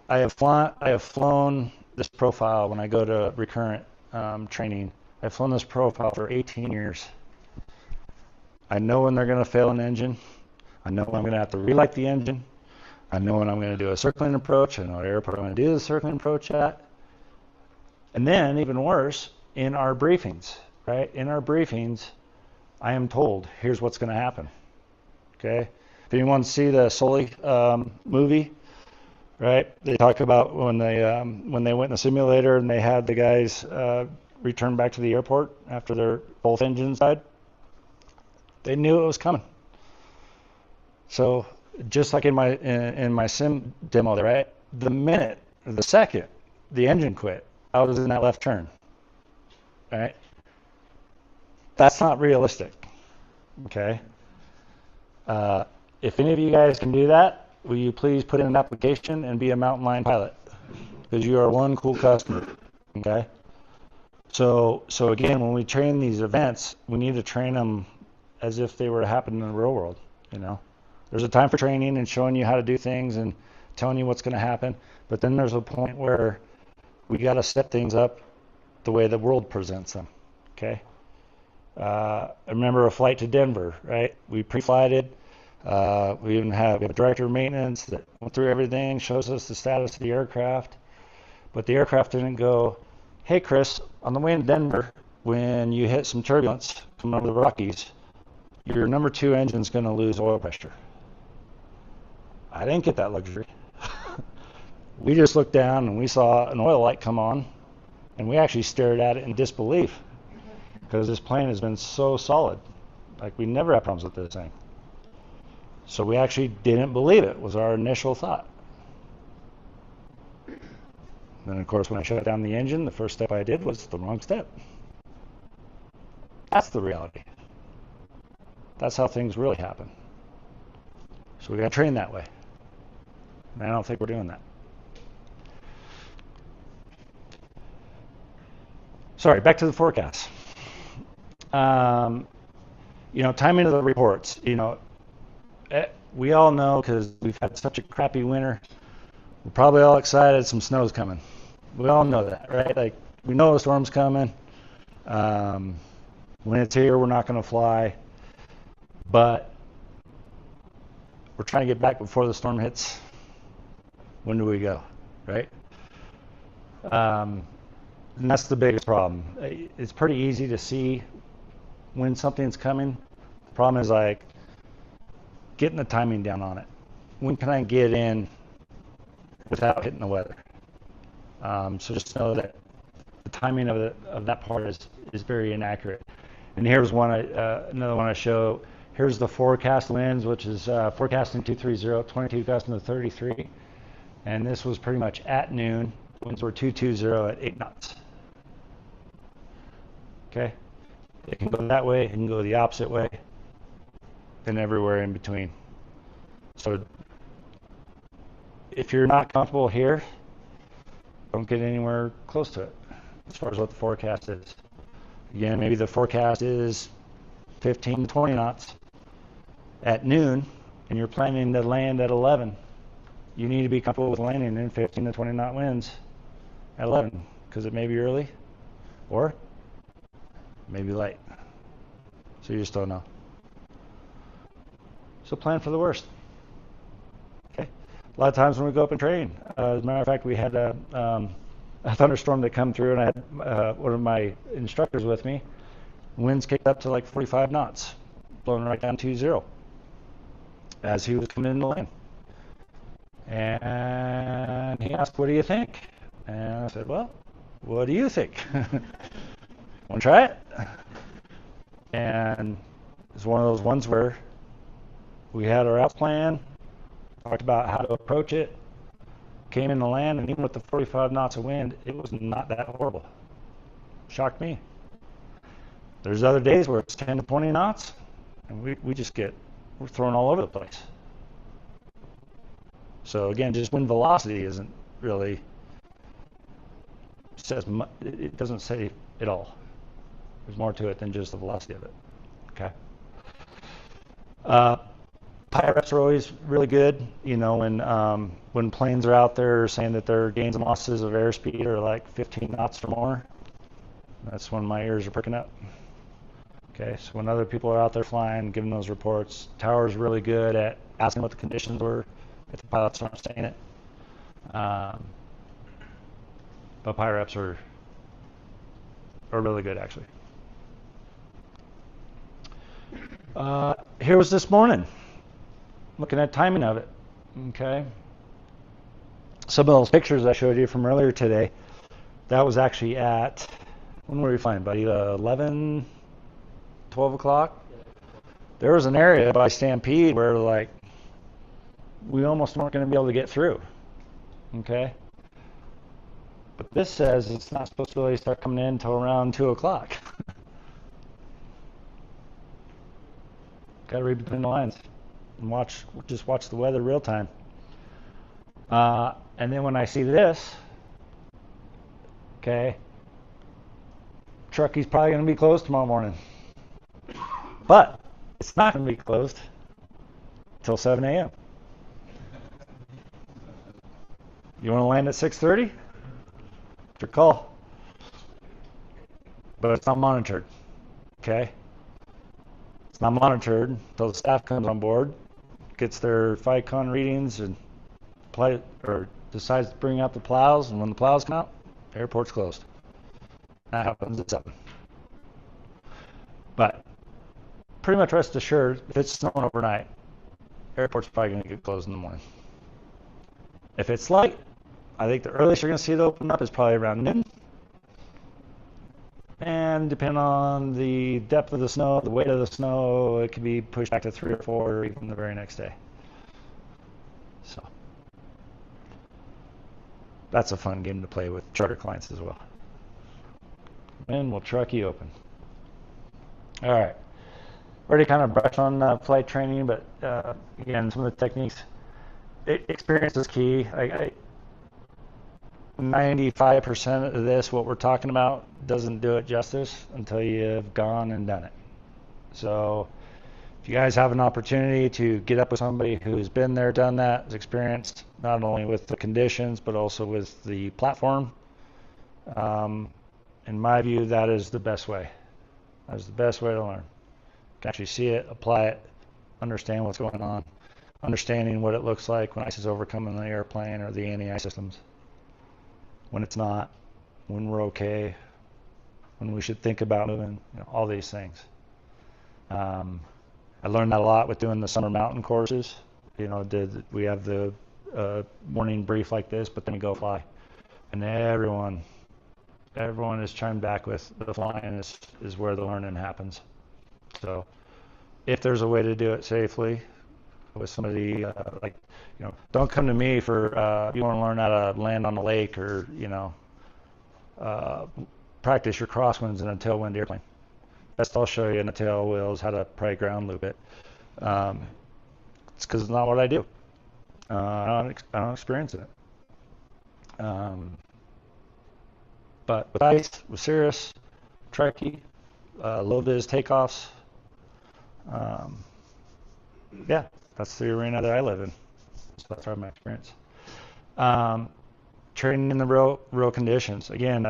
I have flown this profile when I go to recurrent training. I've flown this profile for 18 years. I know when they're going to fail an engine. I know when I'm going to have to relight the engine. I know when I'm going to do a circling approach. I know what airport I'm going to do the circling approach at. And then, even worse, in our briefings, right? In our briefings, I am told, here's what's going to happen. Okay? If anyone see the Sully movie, right? They talk about when they went in the simulator and they had the guys return back to the airport after their both engines died. They knew it was coming. So just like in my sim demo there, right? The minute, or the second, the engine quit, I was in that left turn, right? That's not realistic, okay? If any of you guys can do that, will you please put in an application and be a mountain lion pilot? Because you are one cool customer, okay? So again, when we train these events, we need to train them as if they were to happen in the real world, you know? There's a time for training and showing you how to do things and telling you what's going to happen, but then there's a point where we got to set things up the way the world presents them, okay? I remember a flight to Denver, right? We pre-flighted. We have a director of maintenance that went through everything, shows us the status of the aircraft, but the aircraft didn't go, hey, Chris, on the way to Denver, when you hit some turbulence coming over the Rockies, your number 2 engine's going to lose oil pressure. I didn't get that luxury. We just looked down and we saw an oil light come on, and we actually stared at it in disbelief because this plane has been so solid. Like, we never have problems with this thing. So we actually didn't believe it, was our initial thought. Then, of course, when I shut down the engine, the first step I did was the wrong step. That's the reality. That's how things really happen. So we got to train that way. And I don't think we're doing that. Sorry, back to the forecast. Timing of the reports. We all know, because we've had such a crappy winter, we're probably all excited some snow's coming. We all know that, right? Like, we know a storm's coming. When it's here, we're not going to fly. But we're trying to get back before the storm hits. When do we go, right? And that's the biggest problem. It's pretty easy to see when something's coming. The problem is, like, getting the timing down on it. When can I get in without hitting the weather? So just know that the timing of that part is very inaccurate. And here's another one I show. Here's the forecast winds, which is forecasting 230, 22 gusts to 33. And this was pretty much at noon. Winds were 220 at 8 knots. Okay? It can go that way, it can go the opposite way, and everywhere in between. So if you're not comfortable here, don't get anywhere close to it as far as what the forecast is. Again, maybe the forecast is 15 to 20 knots at noon, and you're planning to land at 11. You need to be comfortable with landing in 15 to 20 knot winds at 11, because it may be early or maybe late. So you just don't know. So plan for the worst. Okay. A lot of times when we go up and train, as a matter of fact, we had a thunderstorm that come through, and I had one of my instructors with me. Winds kicked up to like 45 knots, blowing right down 20 as he was coming into land. And he asked, "What do you think?" And I said, "Well, what do you think? Want to try it?" And it's one of those ones where we had our out plan, talked about how to approach it, came into land, and even with the 45 knots of wind, it was not that horrible. Shocked me. There's other days where it's 10 to 20 knots, and we're thrown all over the place. So again, just wind velocity isn't really it doesn't say it all. There's more to it than just the velocity of it. Okay. Pilot reps are always really good. You know, when planes are out there saying that their gains and losses of airspeed are like 15 knots or more, that's when my ears are perking up. Okay, so when other people are out there flying, giving those reports, tower's really good at asking what the conditions were if the pilots aren't saying it. But pilot reps are really good, actually. Here was this morning, looking at timing of it. Okay. Some of those pictures I showed you from earlier today, that was actually at, when were we flying, buddy? 11, 12 o'clock? There was an area by Stampede where, like, we almost weren't going to be able to get through. Okay. But this says it's not supposed to really start coming in until around 2 o'clock. Got to read between the lines and just watch the weather real time. And then when I see this, okay, Truckie's probably going to be closed tomorrow morning. But it's not going to be closed until 7 a.m. You want to land at 6:30? It's your call. But it's not monitored. Okay? It's not monitored until the staff comes on board, gets their FICON readings, and decides to bring out the plows. And when the plows come out, the airport's closed. That happens at 7. But pretty much rest assured, if it's snowing overnight, airport's probably going to get closed in the morning. If it's light, I think the earliest you're going to see it open up is probably around noon. And depending on the depth of the snow, the weight of the snow, it can be pushed back to 3 or 4 or even the very next day. So that's a fun game to play with charter clients as well. And we'll Truckee open. All right. Already kind of brushed on flight training, but again, some of the techniques. Experience is key. 95% of this, what we're talking about, doesn't do it justice until you've gone and done it. So if you guys have an opportunity to get up with somebody who's been there, done that, is experienced not only with the conditions, but also with the platform, in my view, that is the best way. That is the best way to learn. You can actually see it, apply it, understand what's going on, understanding what it looks like when ice is overcoming the airplane or the anti-ice systems, when it's not, when we're okay, when we should think about moving, all these things. I learned that a lot with doing the summer mountain courses. We have the morning brief like this, but then we go fly, and everyone is chimed back with the flying is where the learning happens. So if there's a way to do it safely with somebody, don't come to me for you want to learn how to land on the lake or practice your crosswinds in a tailwind airplane. Best I'll show you in the tail wheel is how to probably ground loop it. It's because it's not what I do. I don't experience it. But with ice, with Cirrus, Truckee, low vis takeoffs, that's the arena that I live in. So that's my experience. Training in the real conditions. Again,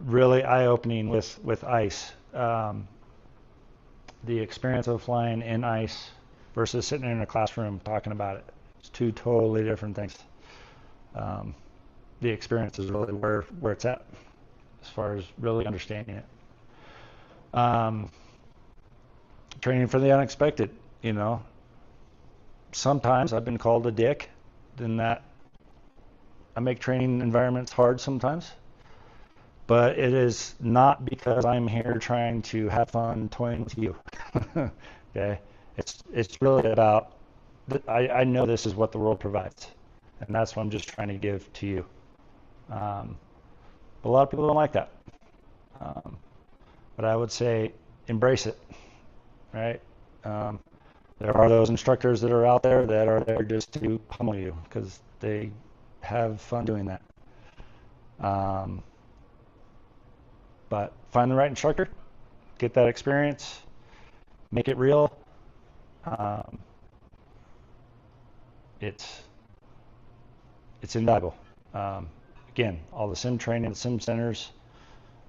really eye-opening with ice. The experience of flying in ice versus sitting in a classroom talking about it. It's two totally different things. The experience is really where it's at as far as really understanding it. Training for the unexpected, Sometimes I've been called a dick, in that I make training environments hard sometimes. But it is not because I'm here trying to have fun toying with you. Okay? It's really about, I know this is what the world provides, and that's what I'm just trying to give to you. But a lot of people don't like that. But I would say embrace it, right? There are those instructors that are out there that are there just to pummel you because they have fun doing that. But find the right instructor, get that experience, make it real. It's invaluable. Again, all the sim training, the sim centers,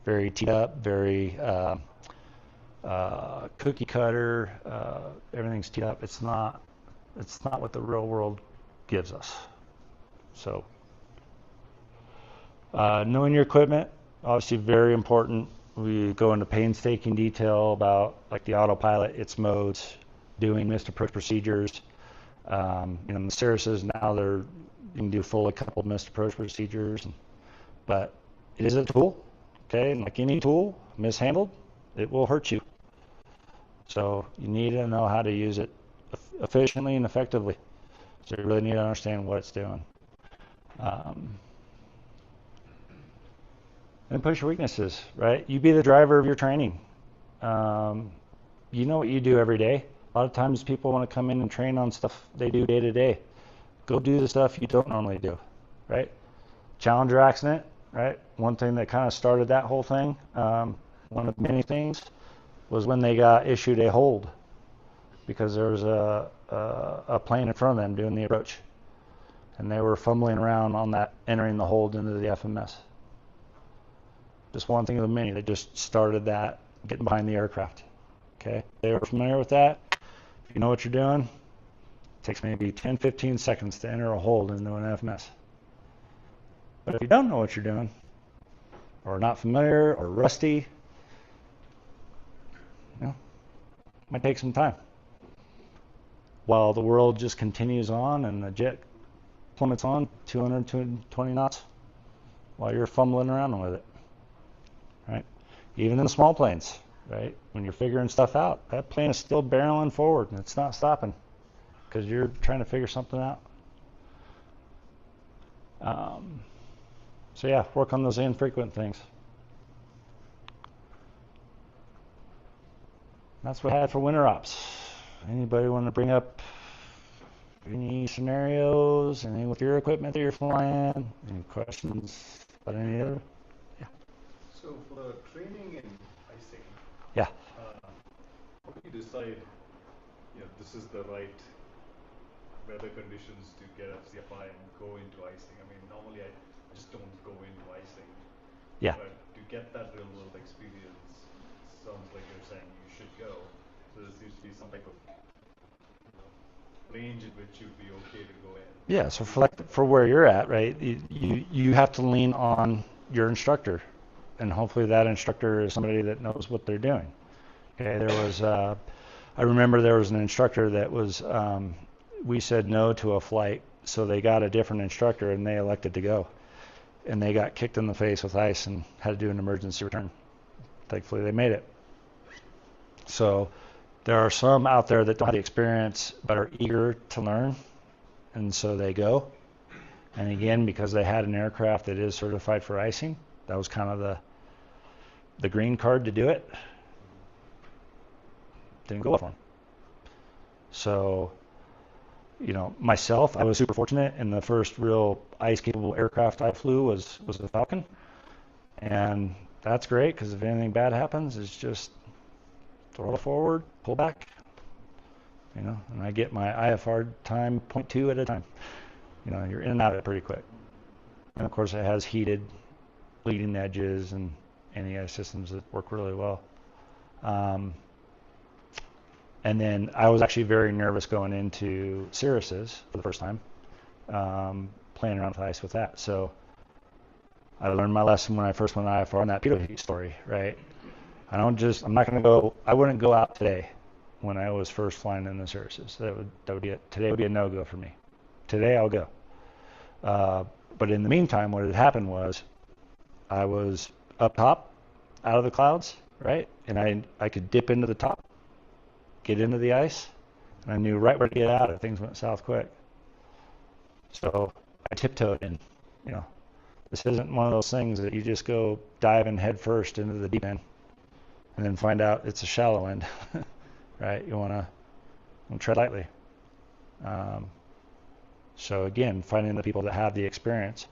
very teed up, very cookie cutter. Everything's teed up. It's not what the real world gives us. So knowing your equipment, obviously very important. We go into painstaking detail about like the autopilot, its modes, doing missed approach procedures. The Cirruses now you can do fully coupled missed approach procedures, but it is a tool, okay? And like any tool, mishandled, it will hurt you. So you need to know how to use it efficiently and effectively. So you really need to understand what it's doing. And push your weaknesses, right? You be the driver of your training. You know what you do every day. A lot of times people want to come in and train on stuff they do day to day. Go do the stuff you don't normally do, right? Challenger accident, right? One thing that kind of started that whole thing, one of many things, was when they got issued a hold because there was a plane in front of them doing the approach. And they were fumbling around on that, entering the hold into the FMS. Just one thing of the many. They just started that, getting behind the aircraft. Okay, they were familiar with that. If you know what you're doing, it takes maybe 10, 15 seconds to enter a hold into an FMS. But if you don't know what you're doing, or not familiar, or rusty, it might take some time. While the world just continues on and the jet plummets on 200, 220 knots, while you're fumbling around with it, right? Even in the small planes, right? When you're figuring stuff out, that plane is still barreling forward and it's not stopping because you're trying to figure something out. So yeah, work on those infrequent things. That's what I had for winter ops. Anybody want to bring up any scenarios, anything with your equipment that you're flying? Any questions about any other? Yeah. So for the training in icing, Yeah. how do you decide, this is the right weather conditions to get a CFI and go into icing? I mean, normally I just don't go into icing. Yeah. But to get that real world experience, sounds like you're saying you should go. So there seems to be some type of range in which you'd be okay to go in. Yeah, so for where you're at, right, you have to lean on your instructor, and hopefully that instructor is somebody that knows what they're doing. Okay, I remember there was an instructor that was, we said no to a flight, so they got a different instructor and they elected to go. And they got kicked in the face with ice and had to do an emergency return. Thankfully they made it. So there are some out there that don't have the experience but are eager to learn, and so they go. And again, because they had an aircraft that is certified for icing, that was kind of the green card to do it. Didn't go well for them. So, myself, I was super fortunate, and the first real ice-capable aircraft I flew was the Falcon. And that's great, because if anything bad happens, it's just throttle forward, pull back, and I get my IFR time 0.2 at a time. You're in and out of it pretty quick. And of course, it has heated leading edges and anti-ice systems that work really well. And then I was actually very nervous going into Cirruses for the first time, playing around with ice with that. So I learned my lesson when I first went IFR on that Peter Heat story, right? I wouldn't go out today when I was first flying in the Cirruses. Today would be a no-go for me. Today I'll go. But in the meantime, what had happened was I was up top, out of the clouds, right? And I could dip into the top, get into the ice, and I knew right where to get out if things went south quick. So I tiptoed in. This isn't one of those things that you just go diving head first into the deep end and then find out it's a shallow end, right? You want to tread lightly. So again, finding the people that have the experience.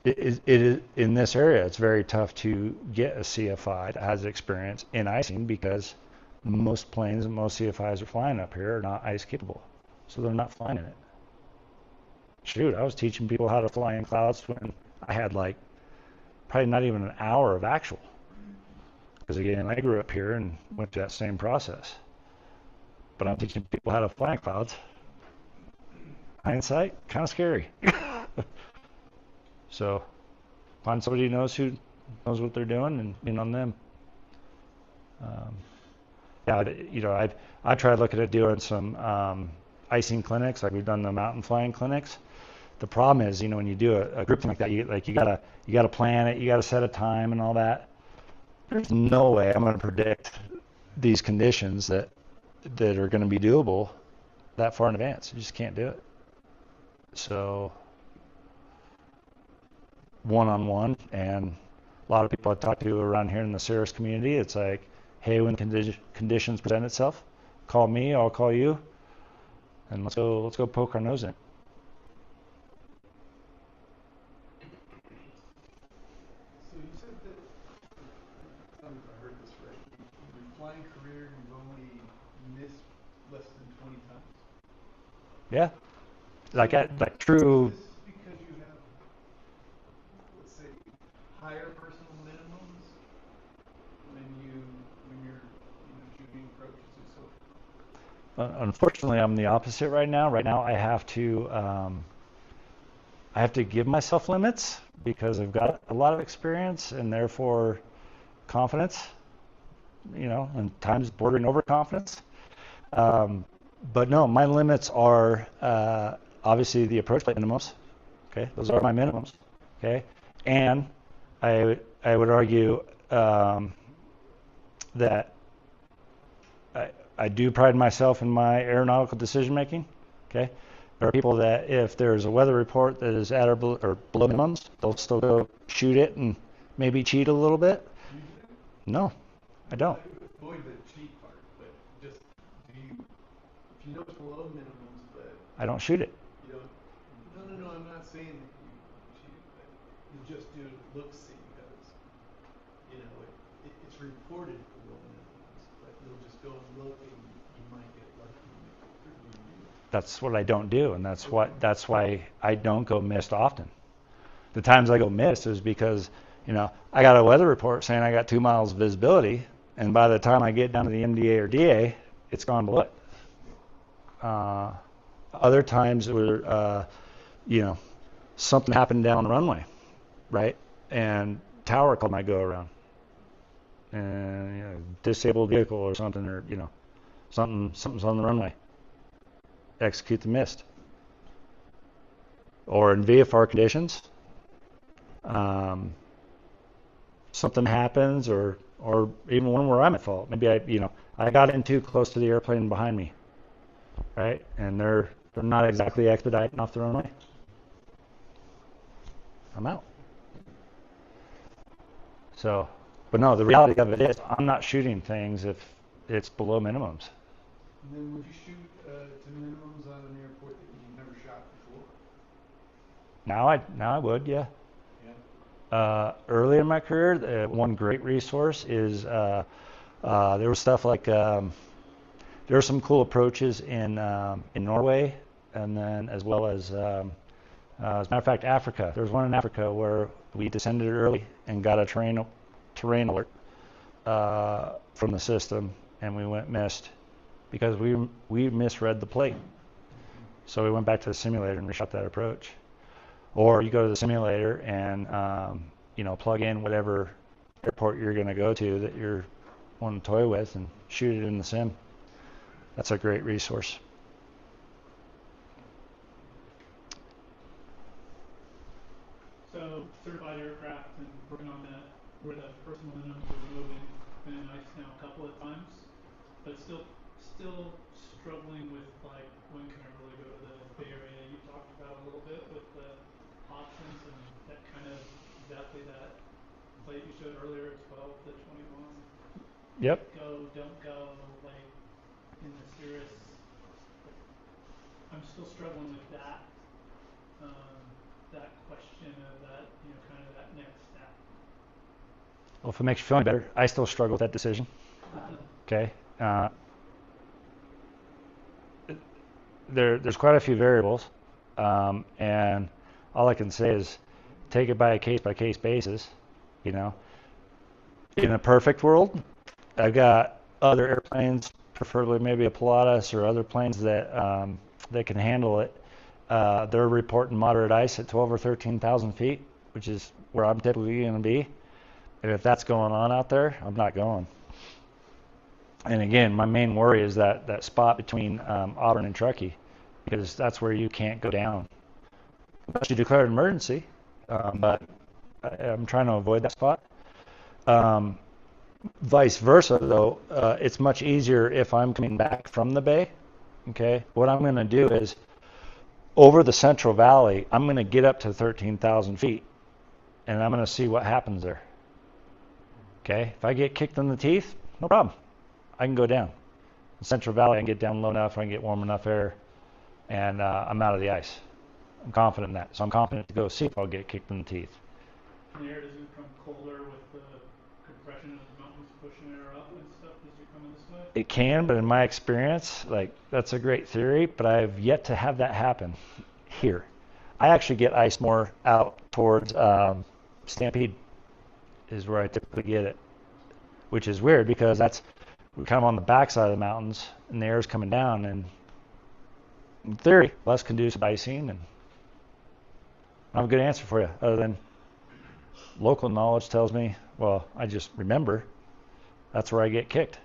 It is in this area, it's very tough to get a CFI that has experience in icing because most planes and most CFIs are flying up here are not ice capable, so they're not flying in it. Shoot, I was teaching people how to fly in clouds when I had like probably not even an hour of actual. Because again, I grew up here and went through that same process. But I'm teaching people how to fly in clouds. Hindsight, kind of scary. So find somebody who knows what they're doing and lean on them. Yeah, I tried looking at doing some icing clinics, like we've done the mountain flying clinics. The problem is, when you do a group thing like that, you gotta plan it, you gotta set a time and all that. There's no way I'm going to predict these conditions that are going to be doable that far in advance. You just can't do it. So one-on-one, and a lot of people I talk to around here in the Cirrus community, it's like, hey, when conditions present itself, call me, I'll call you, and let's go poke our nose in it. So you said that, I don't know if I heard this right, in your flying career you've only missed less than 20 times? Yeah, like true. Is this because you have, let's say, higher personal minimums when you're shooting approaches and so forth? Unfortunately, I'm the opposite right now. Right now, I have to give myself limits because I've got a lot of experience and therefore confidence, and times bordering overconfidence. But no, my limits are obviously the approach plate minimums. Okay, those are my minimums. Okay, and I would argue that I do pride myself in my aeronautical decision making. Okay, there are people that if there's a weather report that is at or below minimums, they'll still go shoot it and maybe cheat a little bit. No, I don't. Avoid the cheat part, but just if you know it's below minimums, but I don't shoot it. you don't. No, I'm not saying that you cheat, but you just do look-see because it's reported below minimums, but you'll just go and look and you might get lucky and make it through. That's what I don't do, and that's why I don't go missed often. The times I go missed is because I got a weather report saying I got 2 miles of visibility, and by the time I get down to the MDA or DA, it's gone below it. Other times where something happened down the runway, right, and tower called my go around, and disabled vehicle or something, or something's on the runway. Execute the mist. Or in VFR conditions, something happens, or even one where I'm at fault. Maybe I got in too close to the airplane behind me, right? And they're not exactly expediting off the runway. I'm out. So, but no, the reality of it is I'm not shooting things if it's below minimums. And then would you shoot to minimums on an airport that you've never shot before? Now I would, yeah. Early in my career, one great resource is there was stuff like there were some cool approaches in Norway, and then as well as a matter of fact, Africa. There was one in Africa where we descended early and got a terrain alert from the system, and we went missed because we misread the plate. So we went back to the simulator and reshot that approach. Or you go to the simulator and plug in whatever airport you're going to go to that you're wanting to toy with and shoot it in the sim. That's a great resource. So certified aircraft and working on that, where the personal minimums are moving, been nice now a couple of times, but still struggling with like when can I really go to the Bay Area? You talked about a little bit with the options and that kind of exactly that plate you showed earlier, 12 to 21. Yep. Go, don't go, like in the serious. I'm still struggling with that. That question of that, kind of that next step. Well, if it makes you feel any better, I still struggle with that decision. Okay. Uh, there's quite a few variables, and all I can say is take it by case basis. You know, in a perfect world, I've got other airplanes, preferably maybe a Pilatus or other planes that can handle it. They're reporting moderate ice at 12 or 13,000 feet, which is where I'm typically going to be. And if that's going on out there, I'm not going. And again, my main worry is that spot between Auburn and Truckee, because that's where you can't go down unless you declare an emergency. But I'm trying to avoid that spot. Vice versa, though, it's much easier if I'm coming back from the bay. Okay, what I'm going to do is over the Central Valley, I'm going to get up to 13,000 feet, and I'm going to see what happens there. Okay, if I get kicked in the teeth, no problem. I can go down. In Central Valley, I can get down low enough, I can get warm enough air, and I'm out of the ice. I'm confident in that. So I'm confident to go see if I'll get kicked in the teeth. The air doesn't become colder with the compression of the mountains pushing air up and stuff as you're coming this way? It can, but in my experience, like, that's a great theory, but I've yet to have that happen here. I actually get ice more out towards Stampede is where I typically get it, which is weird because we're kind of on the backside of the mountains and the air is coming down, and in theory, less conducive to icing, and I don't have a good answer for you other than local knowledge tells me, well, I just remember that's where I get kicked.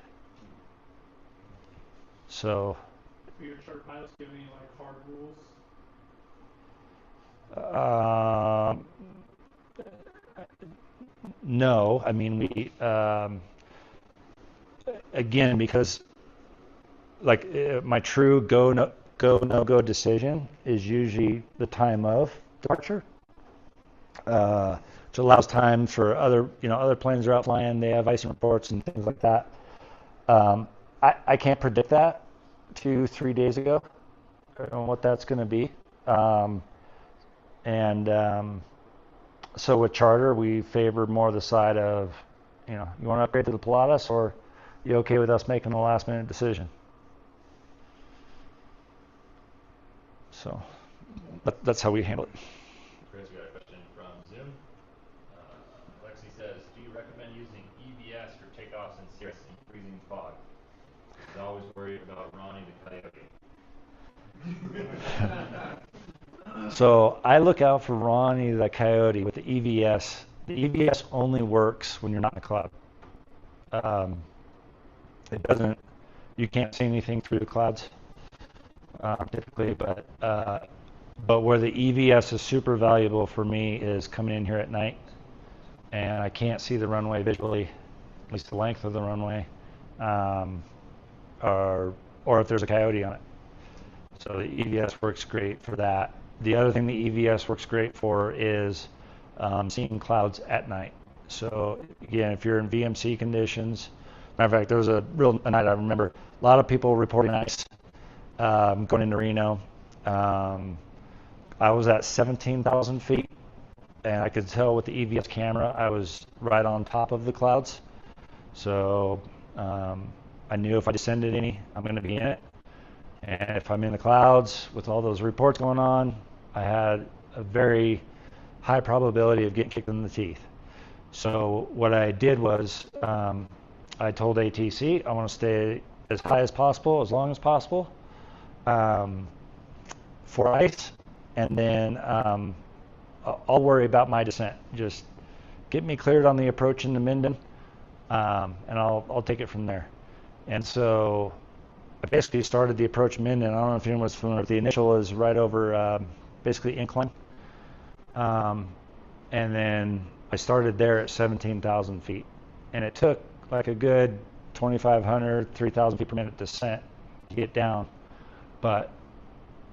So. For your charter pilots, do you have any like hard rules? No, I mean we again because like my true no go decision is usually the time of departure, which allows time for other planes are out flying, they have icing reports and things like that. I can't predict that 2-3 days ago on what that's going to be, so with charter, we favor more the side of, you want to upgrade to the Pilatus, or you okay with us making the last minute decision? So that's how we handle it. Chris, we got a question from Zoom. Lexi says, do you recommend using EVS for takeoffs and cirrus in freezing fog? She's always worried about Ronnie the Coyote. So I look out for Ronnie the Coyote with the EVS. The EVS only works when you're not in a cloud. It doesn't. You can't see anything through the clouds typically, but where the EVS is super valuable for me is coming in here at night, and I can't see the runway visually, at least the length of the runway, or if there's a coyote on it. So the EVS works great for that. The other thing the EVS works great for is seeing clouds at night. So again, if you're in VMC conditions, matter of fact, there was a night I remember a lot of people reporting ice going into Reno. I was at 17,000 feet, and I could tell with the EVS camera I was right on top of the clouds. So I knew if I descended any, I'm going to be in it. And if I'm in the clouds with all those reports going on, I had a very high probability of getting kicked in the teeth. So what I did was I told ATC I want to stay as high as possible, as long as possible for ice, and then I'll worry about my descent. Just get me cleared on the approach into Minden, and I'll take it from there. And so I basically started the approach Minden. I don't know if anyone was familiar with the initial is right over basically incline. And then I started there at 17,000 feet. And it took like a good 2,500, 3,000 feet per minute descent to get down. But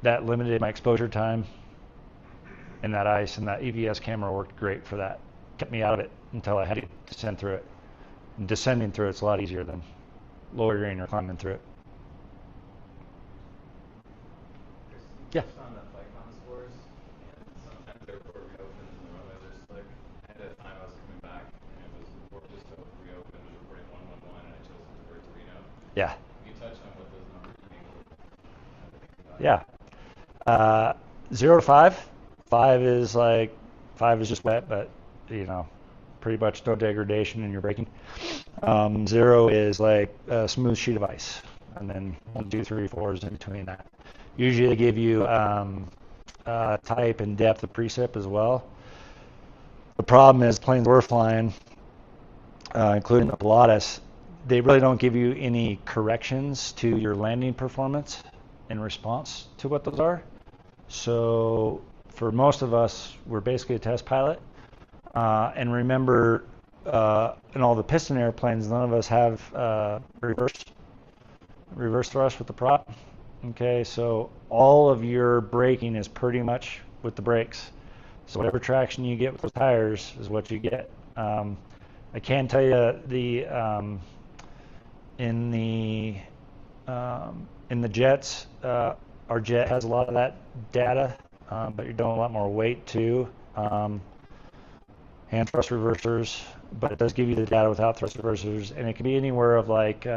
that limited my exposure time in that ice, and that EVS camera worked great for that. Kept me out of it until I had to descend through it. And descending through it's a lot easier than lowering or climbing through it. Yeah. On the FICON scores, and sometimes the airport reopens and the runways are slick. And at the time I was coming back, and it was just reopened, it was reporting 111, and I chose to divert to Reno. Yeah. You touched on what those numbers mean. Yeah. 0 to 5. 5 is just wet, but pretty much no degradation in your braking. 0 is like a smooth sheet of ice, and then 1, 2, 3, 4 is in between that. Usually they give you type and depth of precip as well. The problem is planes we're flying, including the Pilatus, they really don't give you any corrections to your landing performance in response to what those are. So for most of us, we're basically a test pilot. And remember, in all the piston airplanes, none of us have reverse thrust with the prop. Okay, so all of your braking is pretty much with the brakes. So whatever traction you get with those tires is what you get. I can tell you in the jets, our jet has a lot of that data, but you're doing a lot more weight too. Hand thrust reversers, but it does give you the data without thrust reversers, and it can be anywhere of like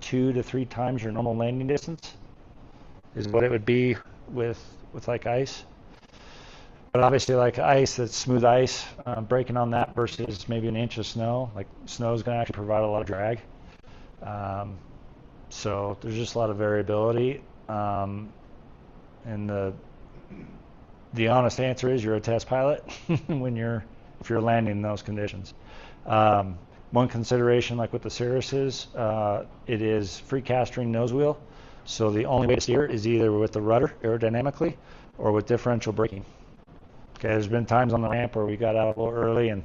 2 to 3 times your normal landing distance is what it would be with like ice. But obviously, like ice, that's smooth ice, braking on that versus maybe an inch of snow. Like snow is going to actually provide a lot of drag. So there's just a lot of variability. And the honest answer is you're a test pilot if you're landing in those conditions. One consideration, like with the Cirruses, it is free castering nose wheel. So the only way to steer is either with the rudder aerodynamically or with differential braking. Okay, there's been times on the ramp where we got out a little early, and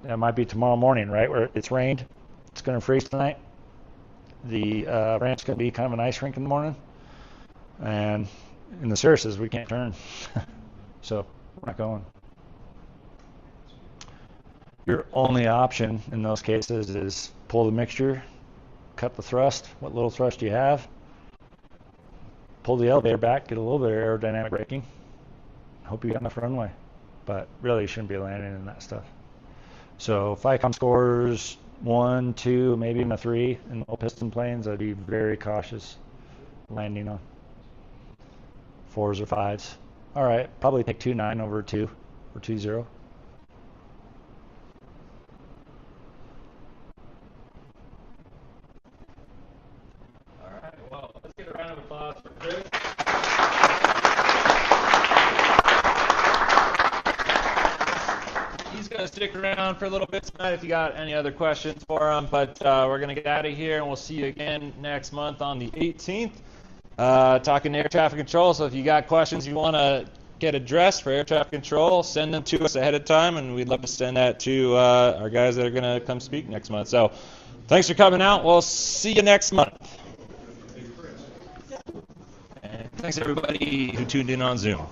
it might be tomorrow morning, right, where it's rained, it's going to freeze tonight. The ramp's going to be kind of an ice rink in the morning, and in the Cirruses we can't turn, so we're not going. Your only option in those cases is pull the mixture, cut the thrust, what little thrust you have, pull the elevator back, get a little bit of aerodynamic braking. Hope you got enough runway, but really you shouldn't be landing in that stuff. So FICOM scores 1, 2, maybe even a 3 in low piston planes. I'd be very cautious landing on 4s or 5s. All right, probably take 2.9 over 2 or 2.0. All right, well, let's get a round of applause for Chris. He's going to stick around for a little bit tonight if you got any other questions for him, but we're going to get out of here, and we'll see you again next month on the 18th, talking air traffic control. So if you got questions you want to get addressed for air traffic control, send them to us ahead of time, and we'd love to send that to our guys that are going to come speak next month. So thanks for coming out. We'll see you next month. And thanks, everybody who tuned in on Zoom.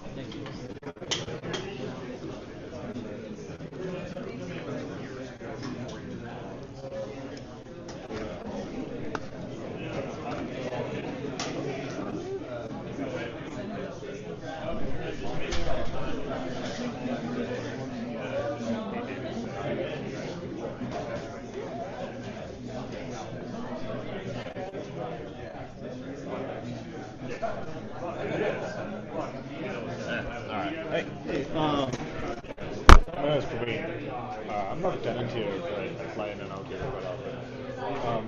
I'm not a tenant here, but I fly in and out here quite often.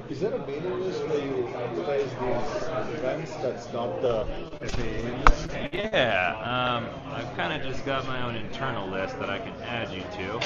Is there a mailing list where you advertise these events that's not the Yeah, I've kind of just got my own internal list that I can add you to.